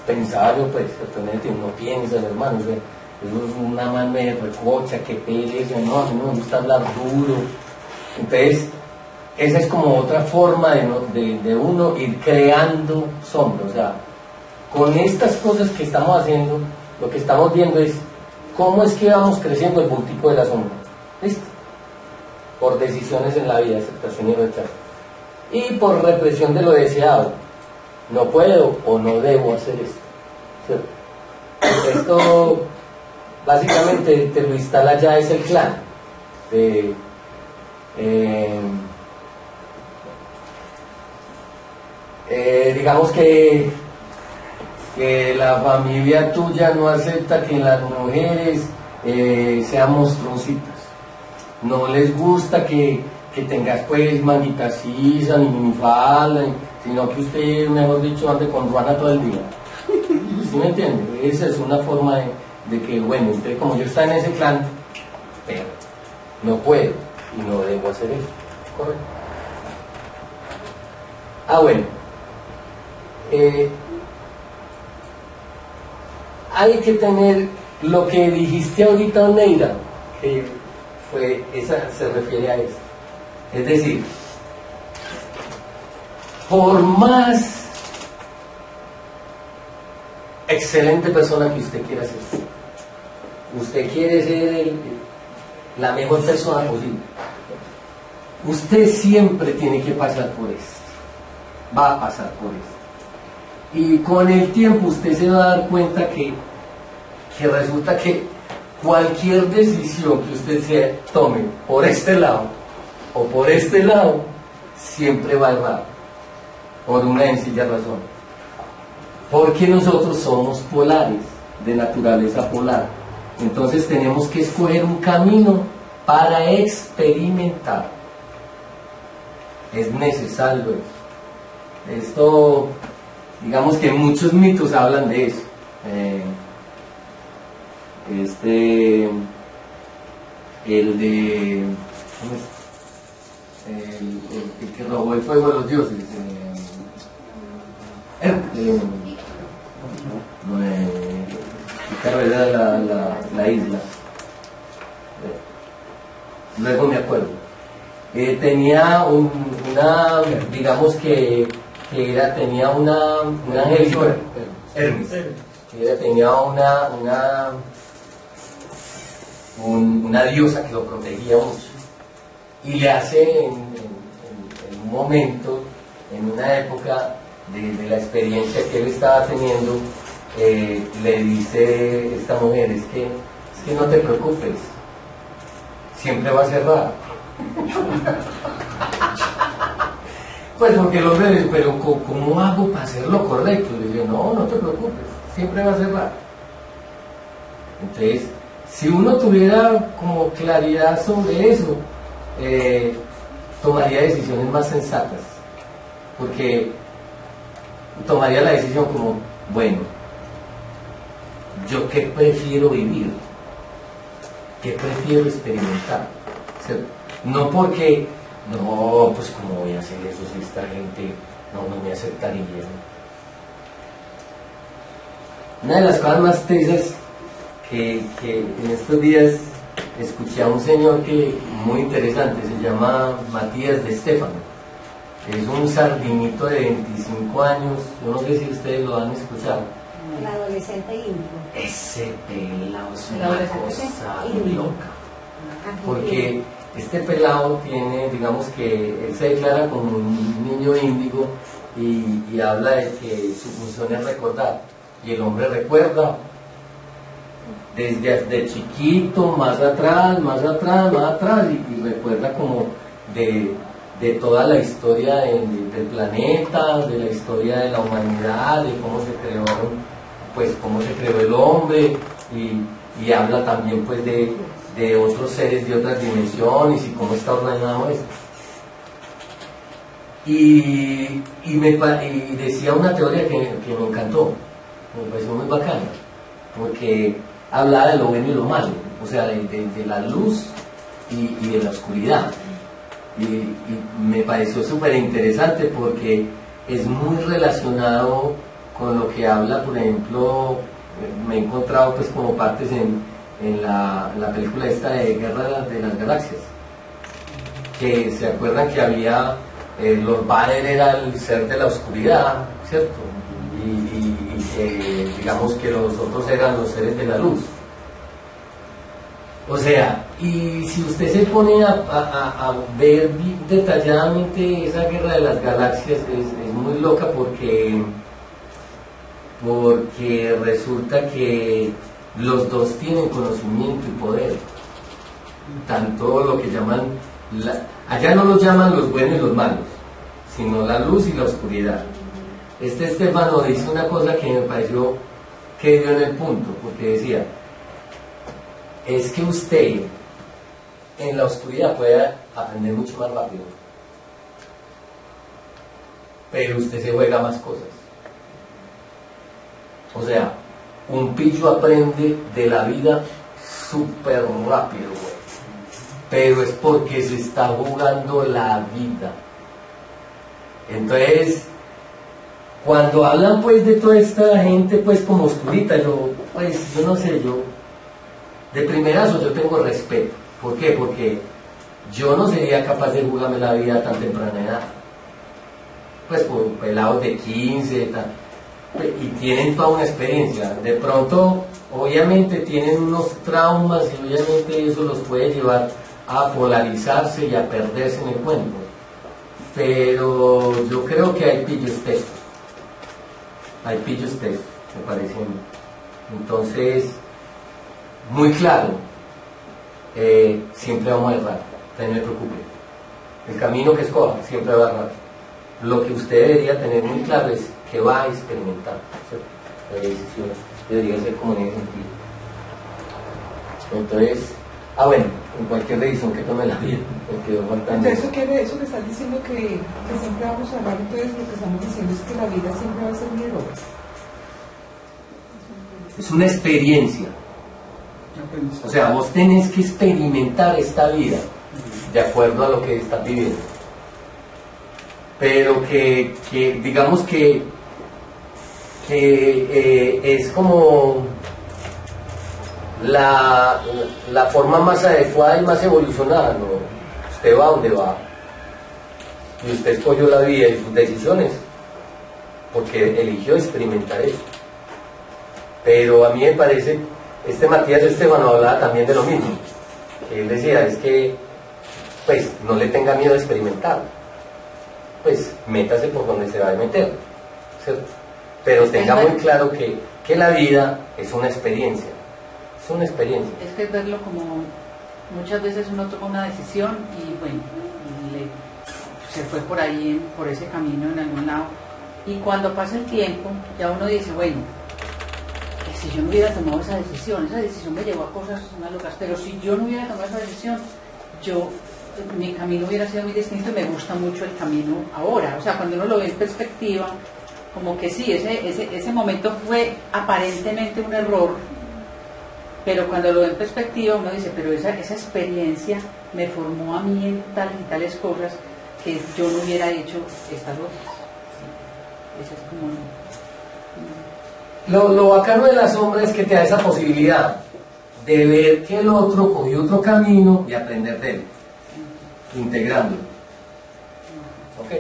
Pensaba yo, pues, no piensan, hermano, eso es una mano de recocha, que pereza, no, a mí no me gusta hablar duro. Entonces, esa es como otra forma de uno ir creando sombra. O sea, con estas cosas que estamos haciendo, lo que estamos viendo es cómo es que vamos creciendo el bultico de la sombra. ¿Listo? Por decisiones en la vida, aceptación y rechazo. Y por represión de lo deseado. No puedo o no debo hacer esto. ¿Cierto? Esto básicamente te lo instala ya es el clan. Digamos que que la familia tuya no acepta que las mujeres sean monstruositas, no les gusta que tengas pues manguitas sisa ni minifalda, sino que usted, mejor dicho, ande con ruana todo el día. ¿Sí me entiende? Esa es una forma de que, bueno, usted como yo está en ese clan, pero no puedo y no debo hacer eso. Correcto. Bueno. Hay que tener lo que dijiste ahorita, Neira, que esa se refiere a esto. Es decir, por más excelente persona que usted quiera ser, usted quiere ser la mejor persona posible, usted siempre tiene que pasar por esto, va a pasar por esto. Y con el tiempo usted se va a dar cuenta que resulta que cualquier decisión que usted se tome por este lado o por este lado, siempre va a errar, por una sencilla razón. Porque nosotros somos polares, de naturaleza polar. Entonces tenemos que escoger un camino para experimentar. Es necesario eso. Esto, digamos que muchos mitos hablan de eso. El de ¿cómo es? El que robó el fuego de los dioses, era la isla, luego me acuerdo. Tenía digamos que tenía un ángel, Hermes, tenía una diosa que lo protegía mucho, y le hace en un momento, en una época de la experiencia que él estaba teniendo, le dice esta mujer, es que no te preocupes, siempre va a ser raro. Pues porque el hombre dice, pero ¿cómo hago para hacer lo correcto? Le dice, no te preocupes, siempre va a ser raro. Entonces, si uno tuviera como claridad sobre eso, tomaría decisiones más sensatas, porque tomaría la decisión como, bueno, ¿yo qué prefiero vivir? ¿Qué prefiero experimentar? ¿Cierto? No porque, no, pues ¿cómo voy a hacer eso si esta gente no me aceptaría? Una de las cosas más tesas que en estos días escuché a un señor muy interesante, se llama Matías de Stefano. Es un sardinito de 25 años, yo no sé si ustedes lo han escuchado. El adolescente índigo. Ese pelado es una cosa loca. Porque este pelado tiene, digamos que él se declara como un niño índigo y habla de que su función es recordar. Y el hombre recuerda desde chiquito, más atrás, y recuerda como de toda la historia del planeta, de la historia de la humanidad, de cómo se creó el hombre, y habla también pues de otros seres de otras dimensiones y cómo está ordenado esto. Y decía una teoría que me encantó, me pareció muy bacana, porque hablaba de lo bueno y lo malo, o sea, de la luz y de la oscuridad. Y me pareció súper interesante porque es muy relacionado con lo que habla, por ejemplo, me he encontrado pues como partes en la película esta de Guerra de las Galaxias, que se acuerdan que había Lord Vader era el ser de la oscuridad, ¿cierto? Y digamos que los otros eran los seres de la luz. O sea, y si usted se pone a ver detalladamente esa Guerra de las Galaxias, es muy loca porque resulta que los dos tienen conocimiento y poder. Tanto lo que llaman, allá no los llaman los buenos y los malos, sino la luz y la oscuridad. Estefano dice una cosa que me pareció que dio en el punto, porque decía, es que usted en la oscuridad puede aprender mucho más rápido, pero usted se juega más cosas. O sea, un pillo aprende de la vida súper rápido, güey, pero es porque se está jugando la vida. Entonces, cuando hablan pues de toda esta gente pues como oscurita, yo no sé, yo de primerazo yo tengo respeto. ¿Por qué? Porque yo no sería capaz de jugarme la vida a tan temprana edad. Pues por pelados de 15 y tienen toda una experiencia. De pronto, obviamente tienen unos traumas y obviamente eso los puede llevar a polarizarse y a perderse en el cuento. Pero yo creo que hay pillos textos. Hay pillos textos, me parece a mí. Entonces, muy claro, siempre vamos a errar, no me preocupe. El camino que escoja siempre va a errar. Lo que usted debería tener muy claro es que va a experimentar, ¿cierto? La decisión debería ser como en ese sentido. Entonces, bueno, en cualquier decisión que tome la vida, me quedó faltando. Entonces, eso que estás diciendo que siempre vamos a hablar, entonces lo que estamos diciendo es que la vida siempre va a ser un error. Es una experiencia. O sea, vos tenés que experimentar esta vida de acuerdo a lo que estás viviendo. Pero que digamos que es como la forma más adecuada y más evolucionada, ¿no? Usted va donde va y usted escogió la vida y sus decisiones porque eligió experimentar eso. Pero a mí me parece, Matías Estefano hablaba también de lo mismo, que él decía, es que pues no le tenga miedo a experimentar, pues métase por donde se va a meter, ¿cierto? Pero tenga muy claro que la vida es una experiencia. Es una experiencia. Es que verlo como muchas veces uno toma una decisión y bueno, se fue por ahí, por ese camino en algún lado, y cuando pasa el tiempo ya uno dice, bueno, si yo no hubiera tomado esa decisión me llevó a cosas más locas, pero si yo no hubiera tomado esa decisión, mi camino hubiera sido muy distinto y me gusta mucho el camino ahora. O sea, cuando uno lo ve en perspectiva, como que sí, ese momento fue aparentemente un error, pero cuando lo ve en perspectiva uno dice, pero esa experiencia me formó a mí en tales y tales cosas que yo no hubiera hecho estas otras. Sí, eso es como... Lo bacano de la sombra es que te da esa posibilidad de ver que el otro cogió otro camino y aprender de él, integrándolo. ¿Ok?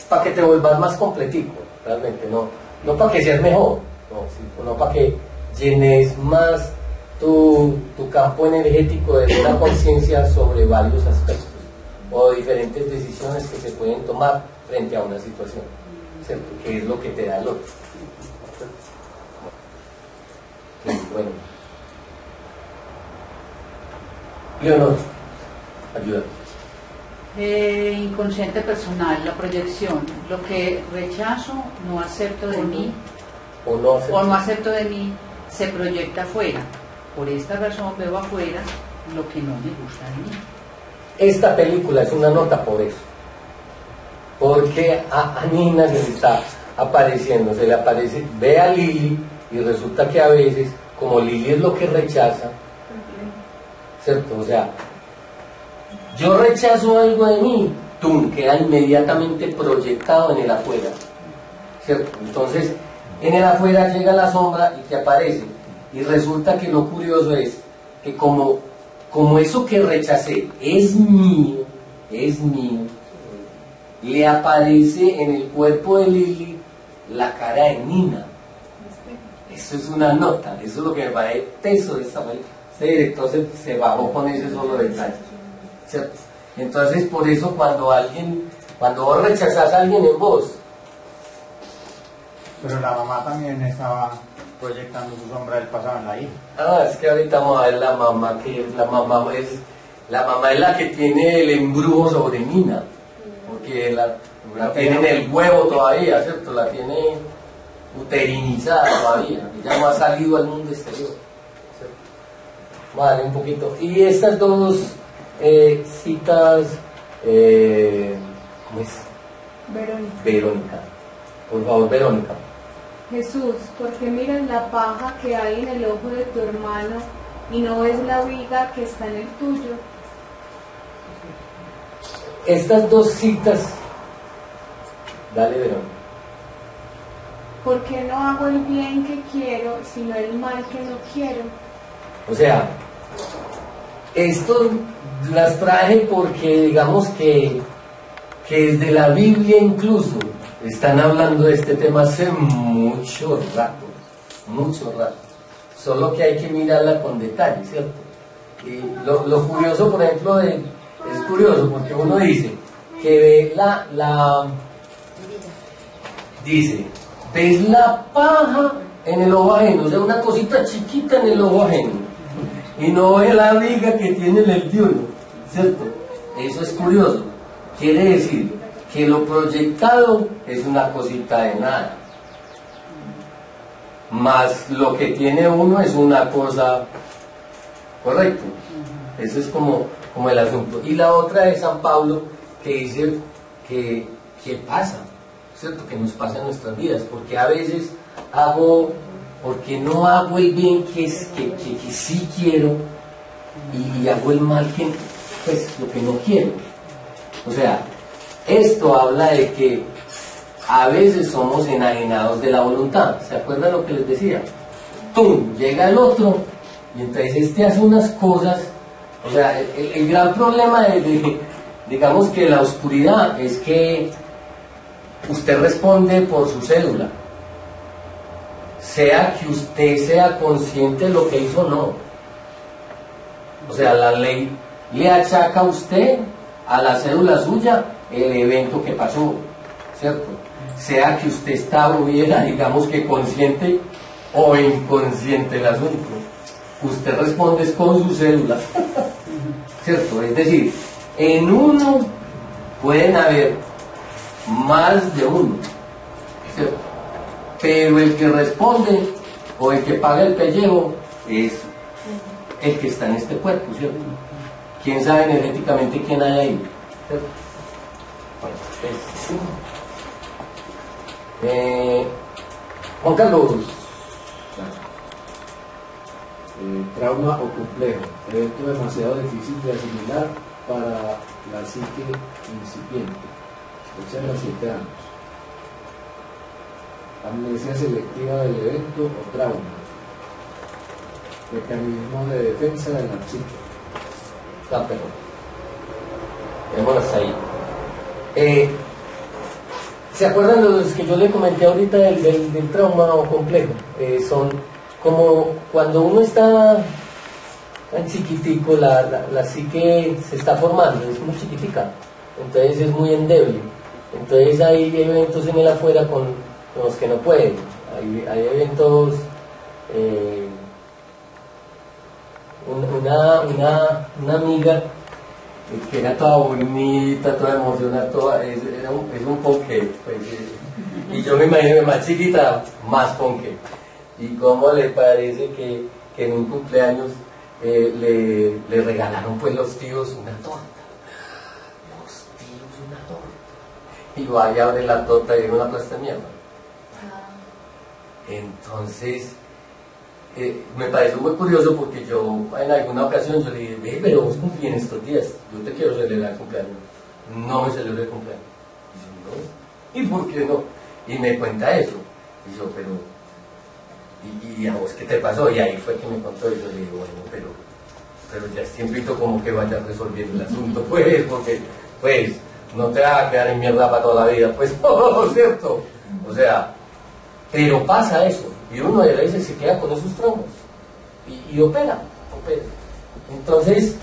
Para que te vuelvas más completico, realmente, no para que seas mejor, no para que llenes más tu campo energético de una conciencia sobre varios aspectos o diferentes decisiones que se pueden tomar frente a una situación, ¿cierto? Que es lo que te da el otro. Bueno, Leonor, ayuda. Inconsciente personal, la proyección, lo que rechazo, no acepto de mí, o no acepto de mí, se proyecta afuera. Por esta razón veo afuera lo que no me gusta de mí. Esta película es una nota por eso, porque a Nina se le está apareciendo, se le aparece, ve a Lili, y resulta que a veces, como Lili es lo que rechaza, ¿cierto? O sea, yo rechazo algo de mí, queda inmediatamente proyectado en el afuera, ¿cierto? Entonces, en el afuera llega la sombra y te aparece. Y resulta que lo curioso es que como eso que rechacé es mío, le aparece en el cuerpo de Lili la cara de Nina. Eso es una nota, eso es lo que me parece teso de esta película. Este director se bajó con ese solo detalle, ¿cierto? Entonces, por eso cuando vos rechazás a alguien en vos. Pero la mamá también estaba proyectando su sombra del pasado en la hija. Es que ahorita vamos a ver la mamá, que la mamá es la que tiene el embrujo sobre Nina, porque la tiene en el huevo todavía, ¿cierto? La tiene uterinizada todavía, ella no ha salido al mundo exterior, ¿cierto? Vale, un poquito. Y estas dos citas, ¿cómo es? Verónica. Por favor, Verónica. Jesús, ¿por qué miras la paja que hay en el ojo de tu hermano y no ves la viga que está en el tuyo? Estas dos citas, dale, Verónica. ¿Por qué no hago el bien que quiero, sino el mal que no quiero? O sea, esto las traje porque digamos que desde la Biblia incluso están hablando de este tema hace mucho rato, solo que hay que mirarla con detalle, ¿cierto? Y lo curioso, por ejemplo, es curioso porque uno dice que ve dice, ves la paja en el ojo ajeno, o sea, una cosita chiquita en el ojo ajeno, y no ve la viga que tiene en el de uno, ¿cierto? Eso es curioso. Quiere decir que lo proyectado es una cosita de nada, más lo que tiene uno es una cosa, correcto. Eso es como el asunto. Y la otra es San Pablo, que dice que pasa, ¿cierto? Que nos pasa en nuestras vidas, porque a veces porque no hago el bien que sí quiero, y hago el mal que, pues, lo que no quiero. O sea, esto habla de que a veces somos enajenados de la voluntad. ¿Se acuerdan lo que les decía? ¡Tum! Llega el otro y entonces este hace unas cosas. O sea, el gran problema digamos que la oscuridad es que usted responde por su cédula, sea que usted sea consciente de lo que hizo o no. O sea, la ley le achaca a usted, a la cédula suya, el evento que pasó, ¿cierto? Sea que usted hubiera, digamos que consciente o inconsciente el asunto, usted responde con su cédula, ¿cierto? Es decir, en uno pueden haber más de uno, ¿cierto? Pero el que responde o el que paga el pellejo es el que está en este cuerpo, ¿cierto? ¿Quién sabe energéticamente quién hay ahí? ¿Cierto? Juan Carlos. Trauma o complejo, evento demasiado difícil de asimilar para la psique incipiente, observa 7 años. Amnesia selectiva del evento o trauma, mecanismo de defensa de la psique. Perdón. Démonos ahí. ¿Se acuerdan de los que yo le comenté ahorita del trauma o complejo? Son como cuando uno está tan chiquitico, la psique se está formando, es muy chiquitica, entonces es muy endeble. Entonces hay eventos en el afuera con los que no pueden. Hay eventos, una amiga que era toda bonita, toda emocionada, es un ponqué, pues, y yo me imagino más chiquita, más ponqué. ¿Y cómo le parece que en un cumpleaños le regalaron pues los tíos una torta? Los tíos una torta. Y vaya a abrir la torta y era una plasta de mierda. Entonces, me pareció muy curioso porque yo en alguna ocasión yo le dije, pero vos cumplí en estos días, yo te quiero celebrar el cumpleaños. No me celebré el cumpleaños. Y yo, no. ¿Y por qué no? Y me cuenta eso. Y yo, ¿y a vos qué te pasó? Y ahí fue que me contó y yo le digo, bueno, pero ya es tiempito como que vayas resolviendo el asunto, pues, porque, pues, no te vas a quedar en mierda para toda la vida, pues, no, ¿cierto? O sea, pero pasa eso, y uno de veces se queda con esos traumas, y opera. Entonces,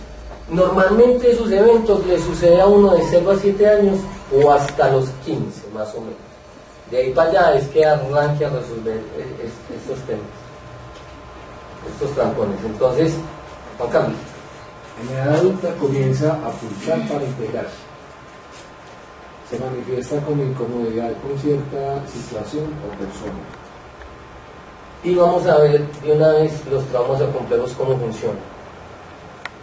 normalmente esos eventos le sucede a uno de 0 a 7 años, o hasta los 15, más o menos. De ahí para allá es que arranque a resolver estos temas, estos trampones. Entonces, Juan Carlos. En edad adulta comienza a pulsar para integrarse. se manifiesta como incomodidad con cierta situación o persona. Y vamos a ver de una vez los traumas o complejos cómo funcionan.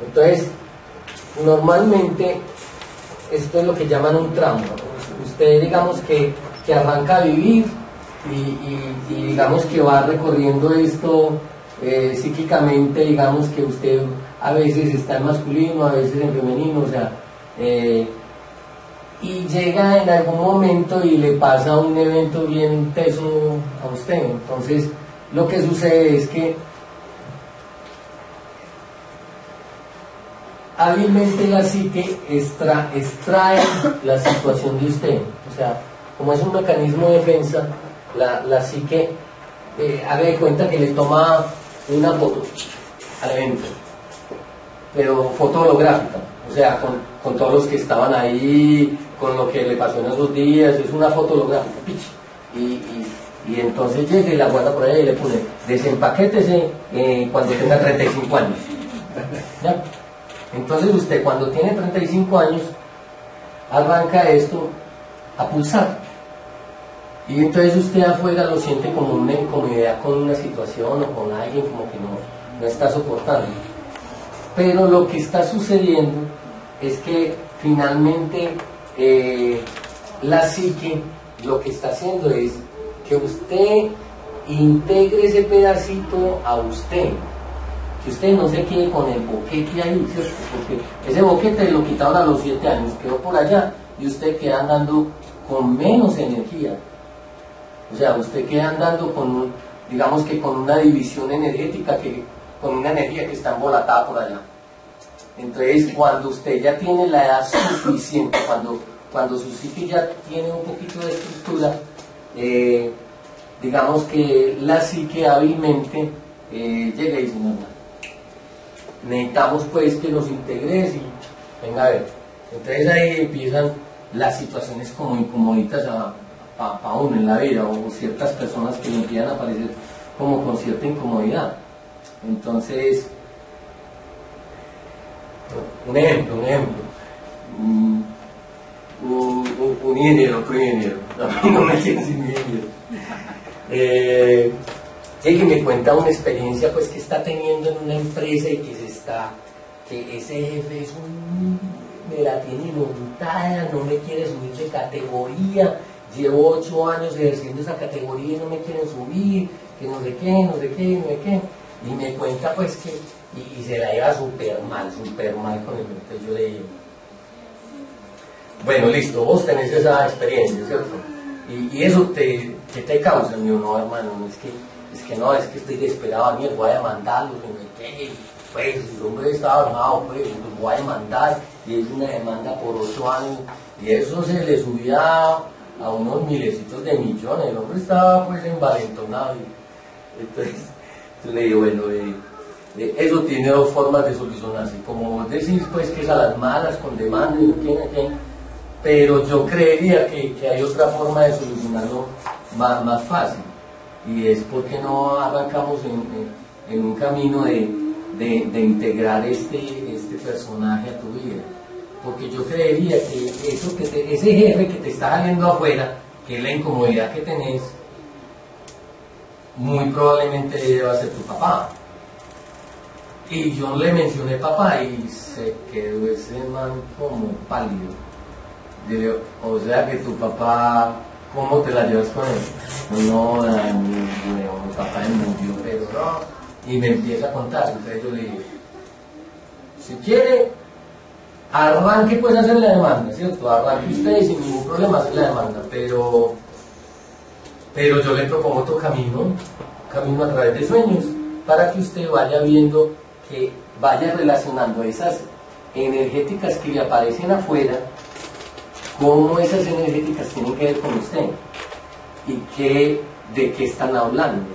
Entonces, normalmente esto es lo que llaman un trauma. Usted digamos que arranca a vivir y digamos que va recorriendo esto psíquicamente, digamos que usted a veces está en masculino, a veces en femenino, o sea, y llega en algún momento y le pasa un evento bien teso a usted. Entonces lo que sucede es que hábilmente la psique extrae la situación de usted, o sea, como es un mecanismo de defensa, la psique haga de cuenta que le toma una foto al evento, pero foto holográfica, o sea, con todos los que estaban ahí, con lo que le pasó en esos días, es una foto holográfica, y entonces llega y la guarda por ahí y le pone, desempaquétese cuando tenga 35 años. ¿Ya? Entonces usted cuando tiene 35 años, arranca esto a pulsar. Y entonces usted afuera lo siente como una incomodidad con una situación o con alguien como que no está soportando. Pero lo que está sucediendo es que finalmente la psique lo que está haciendo es que usted integre ese pedacito a usted, que usted no se quede con el boquete ahí, ¿cierto? Porque ese boquete lo quitaron a los 7 años, quedó por allá y usted queda andando con menos energía. O sea, usted queda andando con, digamos que con una división energética, con una energía que está embolatada por allá. Entonces, cuando usted ya tiene la edad suficiente, cuando su psique ya tiene un poquito de estructura, digamos que la psique hábilmente llega y dice, no, necesitamos pues que nos integres y venga a ver. Entonces ahí empiezan las situaciones como incomoditas para uno en la vida, o ciertas personas que le empiezan a aparecer como con cierta incomodidad. Entonces, un ejemplo, un ingeniero, otro ingeniero, no me quieren sin ingeniero, que me cuenta una experiencia pues que está teniendo en una empresa y que ese jefe me la tiene montada, no me quiere subir de categoría, llevo 8 años ejerciendo esa categoría y no me quieren subir, que no sé qué, y me cuenta pues que, y se la lleva súper mal con el jefe. Yo le digo, bueno, listo, vos tenés esa experiencia, ¿cierto? Y eso ¿qué te causa? Y yo, no, hermano, es que estoy desesperado, Daniel, voy a demandarlo, pues el hombre estaba armado, pues lo voy a demandar, y es una demanda por 8 años, y eso se le subía a unos milecitos de millones, el hombre estaba pues envalentonado, entonces le digo, bueno, eso tiene 2 formas de solucionarse, como vos decís, pues que es a las malas, con demanda, y no tiene que, pero yo creería que hay otra forma de solucionarlo más fácil, y es porque no arrancamos en un camino de integrar este personaje a tu vida. Porque yo creería que ese jefe que te está saliendo afuera, que es la incomodidad que tenés, muy probablemente va a ser tu papá. Y yo le mencioné papá y se quedó ese man como pálido. Dile, o sea que tu papá, ¿cómo te la llevas con él? No, mi papá es murió, pero no. Y me empieza a contar. Entonces yo le digo, si quiere, arranque pues a hacer la demanda, ¿cierto? Arranque usted sin ningún problema a hacer la demanda, pero yo le propongo otro camino a través de sueños, para que usted vaya viendo, que vaya relacionando esas energéticas que le aparecen afuera, cómo esas energéticas tienen que ver con usted y de qué están hablando.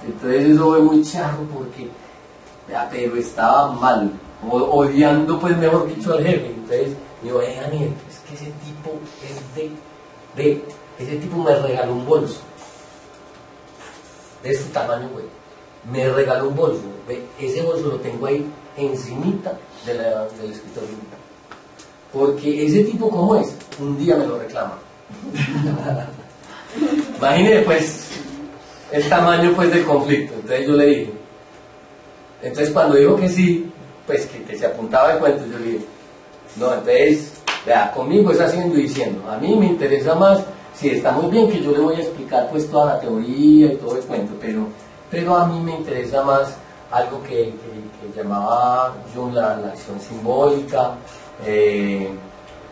Entonces eso fue muy charro porque, pero estaba mal, odiando pues mejor dicho al jefe. Entonces digo, Daniel, es que ese tipo ese tipo me regaló un bolso de este tamaño, güey. Me regaló un bolso, ese bolso lo tengo ahí encimita del escritorio. porque ese tipo como es, un día me lo reclama. Imagínese pues el tamaño pues del conflicto. Entonces yo le dije, entonces cuando dijo que sí, pues que se apuntaba el cuento, yo le dije, no, entonces, vea, conmigo es haciendo y diciendo, a mí me interesa más, sí, está muy bien que yo le voy a explicar pues toda la teoría y todo el cuento, pero a mí me interesa más algo que llamaba yo la acción simbólica,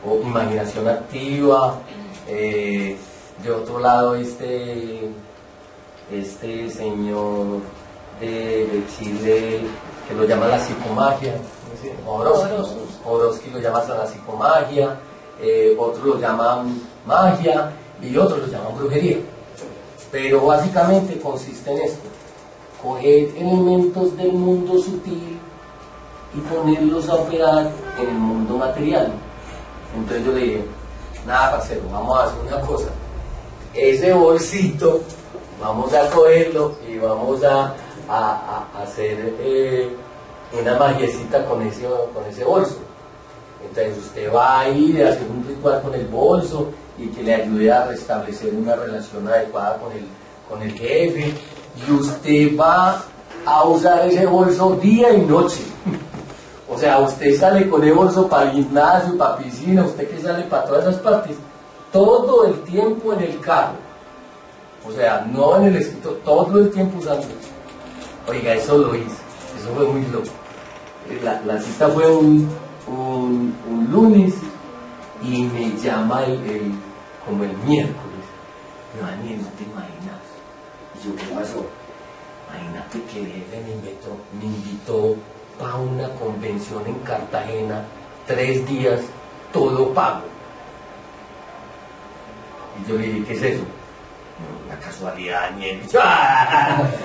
o imaginación activa, de otro lado este señor de Chile que lo llama la psicomagia, Orozki lo llama la psicomagia, otros lo llaman magia y otros lo llaman brujería, pero básicamente consiste en esto: coger elementos del mundo sutil y ponerlos a operar en el mundo material. Entonces yo le dije, nada, parcero, vamos a hacer una cosa, ese bolsito vamos a cogerlo y vamos a hacer una magiecita con ese bolso. Entonces usted va a ir a hacer un ritual con el bolso y que le ayude a restablecer una relación adecuada con el jefe, y usted va a usar ese bolso día y noche. O sea, usted sale con el bolso para el gimnasio, para piscina, usted que sale para todas esas partes, todo el tiempo en el carro, o sea, no en el escritorio, todo el tiempo usando. Oiga, eso lo hice, eso fue muy loco. La cita fue un lunes y me llama como el miércoles. Daniel, no te imaginas. Y yo, ¿qué pasó? Imagínate que el jefe me invitó para una convención en Cartagena, 3 días, todo pago. Y yo le dije, ¿qué es eso? Una casualidad, Daniel.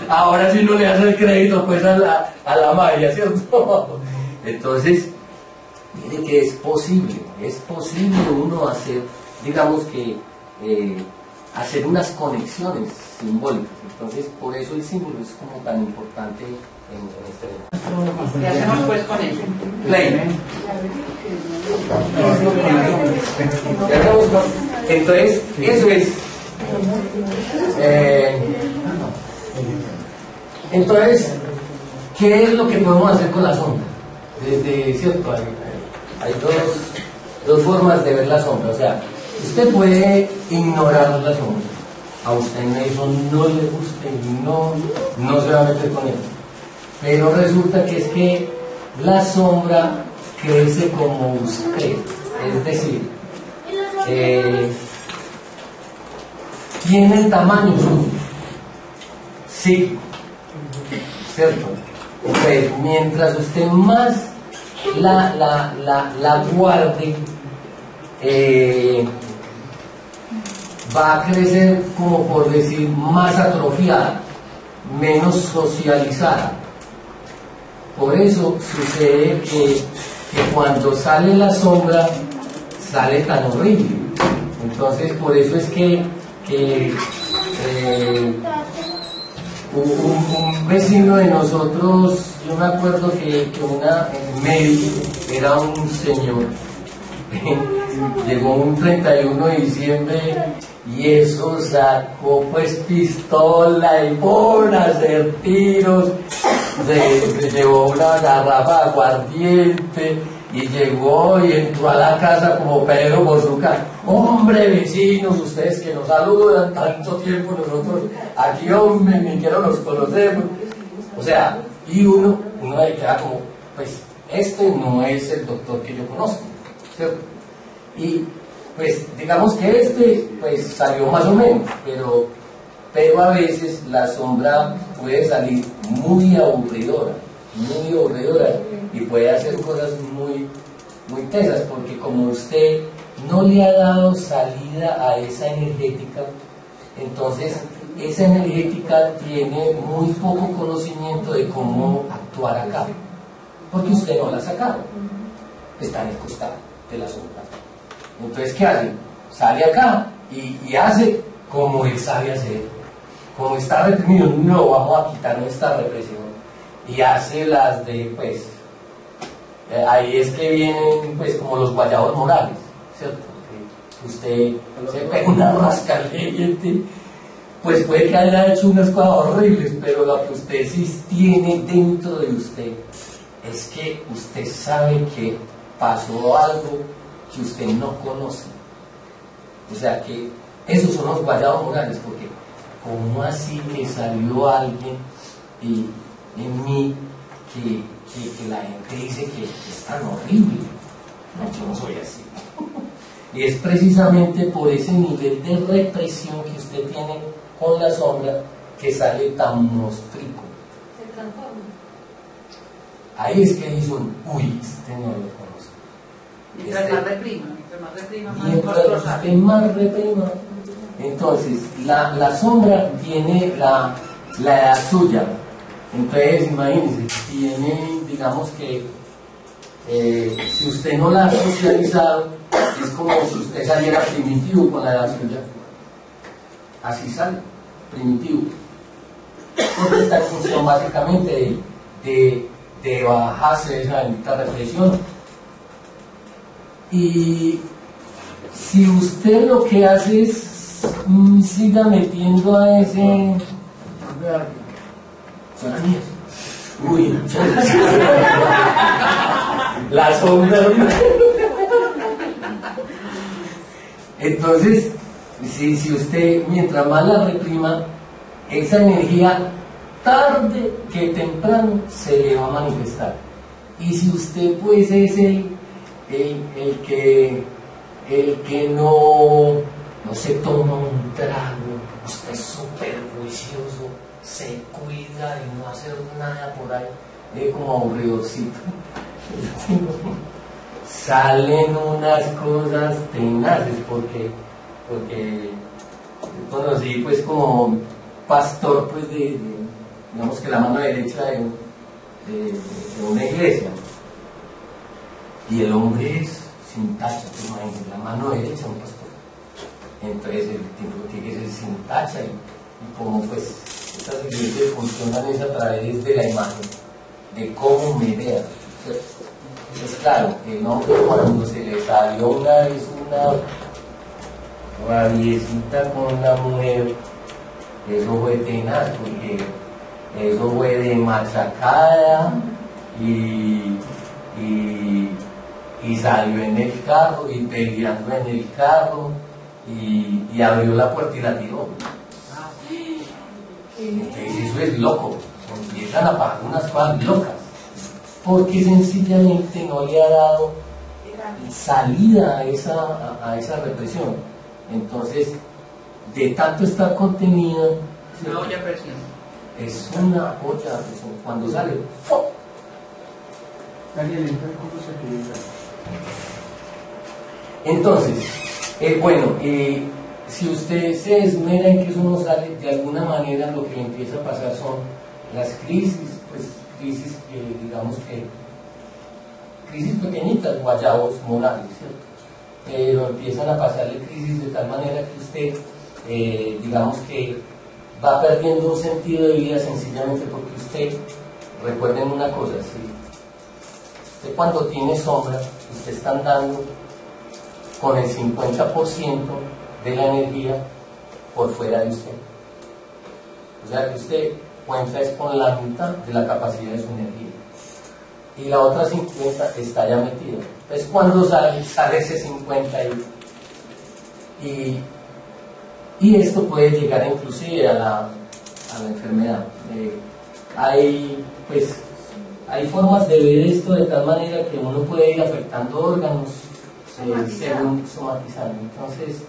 Ahora sí no le hace el crédito pues a la magia, ¿cierto? Entonces, mire que es posible uno hacer, digamos que, hacer unas conexiones simbólicas. Entonces, por eso el símbolo es como tan importante en este ¿Qué hacemos pues con eso? play. Entonces, eso es. Entonces, ¿qué es lo que podemos hacer con la sombra? Cierto, hay dos formas de ver la sombra. O sea, usted puede ignorar la sombra. A usted eso no le gusta y no se va a meter con él. Pero resulta que es que la sombra crece como usted. Es decir, tiene el tamaño suyo. Sí. ¿Cierto? Entonces, mientras usted más la guarde, va a crecer, como por decir, más atrofiada, menos socializada. Por eso sucede que cuando sale la sombra, sale tan horrible. Entonces, por eso es que un vecino de nosotros, yo me acuerdo que en Mérida era un señor, llegó un 31 de diciembre y eso sacó pues pistola y por hacer tiros, se llevó una garrafa de aguardiente y llegó y entró a la casa como Pedro por su casa. Hombre, vecinos, ustedes que nos saludan tanto tiempo, nosotros aquí, hombre, ni siquiera nos conocemos. O sea, y uno ahí queda como, pues, este no es el doctor que yo conozco, ¿cierto? Y, pues, digamos que pues, salió más o menos, pero a veces la sombra puede salir muy aburridora, y puede hacer cosas muy tesas, porque como usted no le ha dado salida a esa energética, entonces esa energética tiene muy poco conocimiento de cómo actuar acá, porque usted no la ha sacado, está en el costado de la sombra. Entonces, ¿qué hace? Sale acá y hace como él sabe hacer. Como está reprimido, no vamos a quitar nuestra represión, y hace las de, pues, ahí es que vienen pues como los guayabos morales, ¿cierto? Que usted se pega una rasca al diente, pues puede que haya hecho unas cosas horribles, pero lo que usted sí tiene dentro de usted es que usted sabe que pasó algo que usted no conoce. O sea que esos son los guayabos morales, porque ¿cómo así que salió alguien y en mí que la gente dice que es tan horrible? No, yo no soy así. Y es precisamente por ese nivel de represión que usted tiene con la sombra que sale tan mostrico. Se transforma. Ahí es que dicen, uy, este no lo conozco. Mientras más reprima, más mientras monstruoso usted sale. más reprima. Entonces, la sombra tiene la edad suya. Entonces, imagínense, tiene, digamos que, si usted no la ha socializado, es como si usted saliera primitivo con la edad suya. Así sale, primitivo. Porque está en función básicamente de bajarse de esa bendita represión. Y si usted lo que hace es siga metiendo a ese... Uy, la sombra. Entonces, si usted, mientras más la reprima, esa energía tarde que temprano se le va a manifestar. Y si usted pues es el que no se toma un trago, usted es súper juicioso, se cuida de no hacer nada por ahí, como aburridorcito. Salen unas cosas tenaces porque conocí pues como pastor pues digamos que la mano derecha de una iglesia, y el hombre es sin tacha, imagínate, la mano derecha de un pastor. Entonces el tipo tiene que ser sin tacha, y como pues estas iglesias funcionan es a través de la imagen, de cómo me vean. Es claro, el hombre cuando se le salió una vez una rabiecita con la mujer, eso fue tenaz, porque eso fue de machacada y salió en el carro y peleando en el carro y abrió la puerta y la tiró. Entonces eso es loco, empiezan a pasar unas cosas locas, porque sencillamente no le ha dado salida a esa represión. Entonces, de tanto estar contenida, Una olla a presión. es una olla a presión. Cuando sale, ¡fum! Daniel, entonces, ¿cómo se equilibra? Entonces, bueno, si usted se esmera en que eso no sale, de alguna manera lo que le empieza a pasar son las crisis, pues crisis que digamos que, crisis pequeñitas, guayabos morales, ¿cierto? Pero empiezan a pasarle crisis de tal manera que usted, digamos que va perdiendo un sentido de vida sencillamente porque usted, recuerden una cosa, ¿sí? Usted cuando tiene sombra, usted está andando con el 50% de la energía por fuera de usted. O sea que usted cuenta es con la mitad de la capacidad de su energía. Y la otra 50 está ya metida. Entonces cuando sale ese 50 y esto puede llegar inclusive a la enfermedad. Hay formas de ver esto de tal manera que uno puede ir afectando órganos según somatizando. Entonces,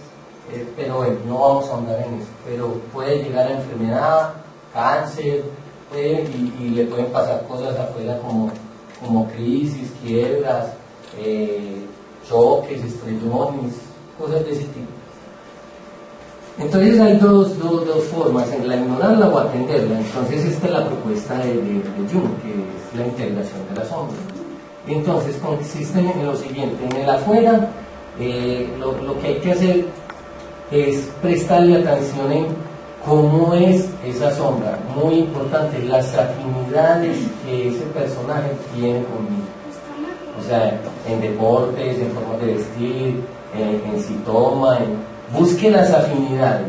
pero bueno, no vamos a ahondar en eso, pero puede llegar a enfermedad, cáncer, y le pueden pasar cosas afuera como crisis, quiebras, choques, estrellones, cosas de ese tipo. Entonces hay dos formas, en la ignorarla o atenderla. Entonces esta es la propuesta de Jung, que es la integración de la sombra. Entonces consiste en lo siguiente: en el afuera, lo que hay que hacer es prestarle atención en cómo es esa sombra. Muy importante, las afinidades que ese personaje tiene conmigo. O sea, en deportes, en formas de vestir, en si toma, busque las afinidades.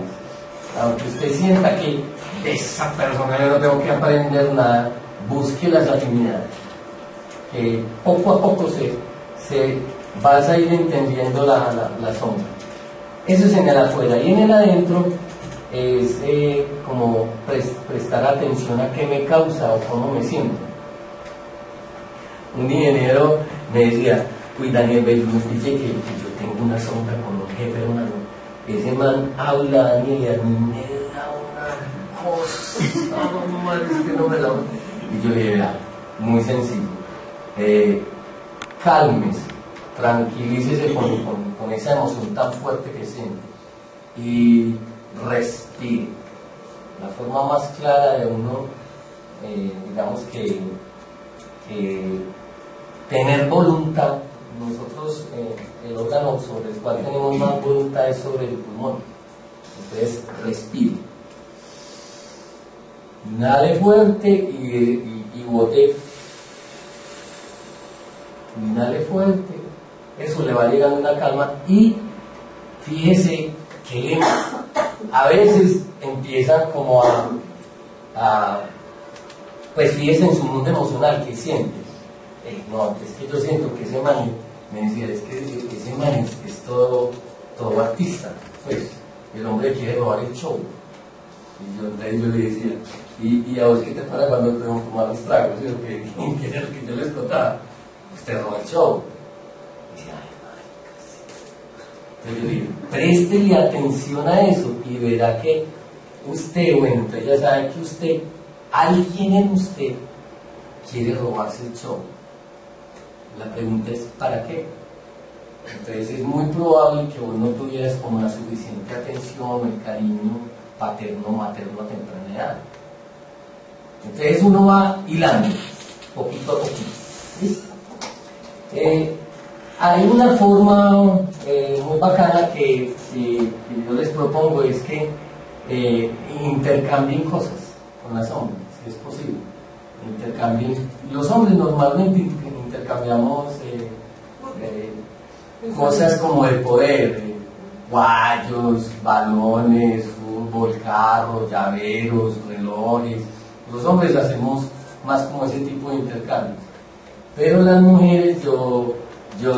Aunque usted sienta que de esa persona yo no tengo que aprender nada, busque las afinidades. Que poco a poco vas a ir entendiendo la sombra. Eso es en el afuera. Y en el adentro es como prestar atención a qué me causa o cómo me siento. Un ingeniero me decía, uy Daniel, dice que yo tengo una sombra con un jefe, hermano. Ese man habla, Daniel, y a mí me da una cosa, es que no me la... Y yo le dije, vea, muy sencillo, cálmese, tranquilícese con esa emoción tan fuerte que siente y respire. La forma más clara de uno, digamos que tener voluntad. Nosotros, el órgano sobre el cual tenemos más voluntad es sobre el pulmón. Entonces, respire. Inhale fuerte y bote. Inhale fuerte. Eso le va llegando una calma y fíjese que a veces empiezan como pues fíjese en su mundo emocional que siente. No, es que yo siento que ese man, me decía, es que ese man es todo artista, pues, el hombre quiere robar el show. Y entonces yo le decía, ¿y a vos qué te pasa cuando te van a tomar los tragos? ¿Sí? Que era lo que yo les contaba, usted roba el show. Y decía, ay, entonces yo digo, préstele atención a eso y verá que usted, bueno, entonces ya sabe que alguien en usted quiere robarse el show. La pregunta es, ¿para qué? Entonces es muy probable que vos no tuvieras como la suficiente atención, el cariño paterno, materno a temprana edad. Entonces uno va hilando, poquito a poquito. ¿Listo? Hay una forma muy bacana que yo les propongo, es que intercambien cosas con las hombres, si es posible. Intercambien. Los hombres normalmente intercambiamos cosas como de poder, guayos, balones, fútbol, carros, llaveros, relojes. Los hombres hacemos más como ese tipo de intercambios. Pero las mujeres yo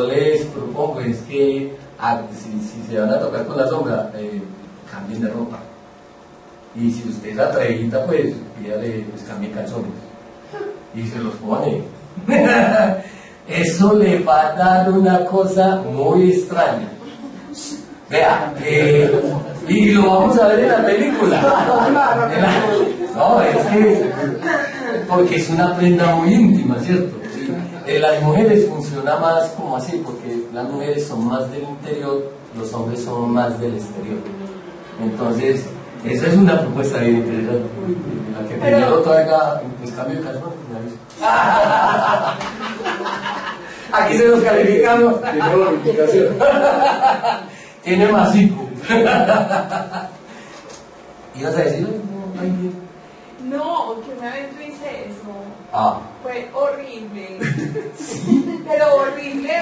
les propongo es que si se van a tocar con la sombra, cambien de ropa. Y si usted es atrevida, pues pídale, pues cambie calzones y se los pone. Eso le va a dar una cosa muy extraña. Vea, y lo vamos a ver en la película. No, es que porque es una prenda muy íntima, ¿cierto? Las mujeres funciona más como así, porque las mujeres son más del interior, los hombres son más del exterior. Entonces, esa es una propuesta bien interesante. La que primero traiga el cambio de calzón, me avisa. Aquí se nos calificamos. Tiene bonificación. Tiene masico. ¿Ibas a decirlo? No, que una vez yo hice eso. Fue horrible. Pero horrible.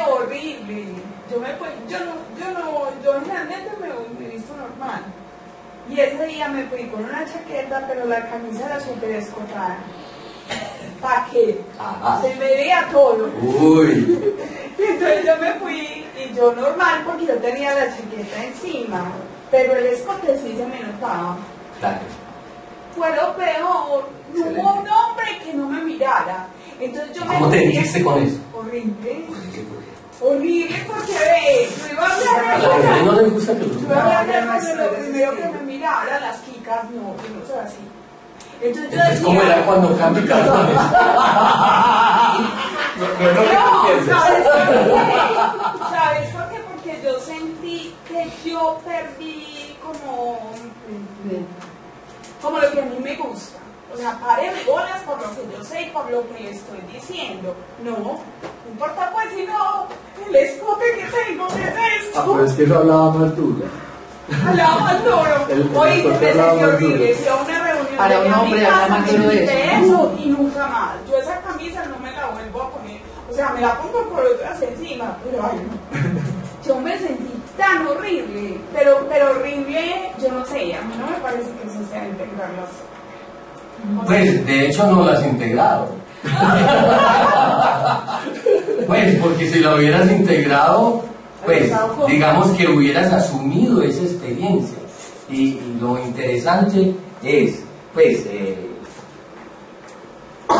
Yo realmente me he visto normal. Y ese día me fui con una chaqueta, pero la camisa era súper escotada. ¿Para qué? Se me veía todo. Uy. Y entonces yo me fui, y yo normal, porque yo tenía la chaqueta encima, pero el escote sí se me notaba. Claro. Fue lo peor. No hubo un hombre que no me mirara. Entonces yo ¿Cómo te sentiste con eso? Horrible. Horrible porque yo iba a hablar a la mujer no le gusta que lo lo primero que me mirara, las chicas, no soy así. Entonces yo decía, ¿cómo era cuando cambia calzones? ¿sabes por qué? Porque yo sentí que yo perdí como lo que a mí me gusta. O sea, páreme bolas por lo que yo sé y por lo que le estoy diciendo. No importa pues si no, el escote que tengo, ¿qué es esto? Pero es que eso hablaba más duro. Hablaba más duro. Oye, se me sentí horrible. Fui a una reunión de mi casa, me quité eso y nunca más. Yo esa camisa no me la vuelvo a poner. O sea, me la pongo por otras encima, pero ay, no. Yo me sentí tan horrible, pero horrible, yo no sé, a mí no me parece que eso sea integrarlas. Pues de hecho no las has integrado. Pues porque si lo hubieras integrado, pues digamos que hubieras asumido esa experiencia. Y lo interesante es, pues,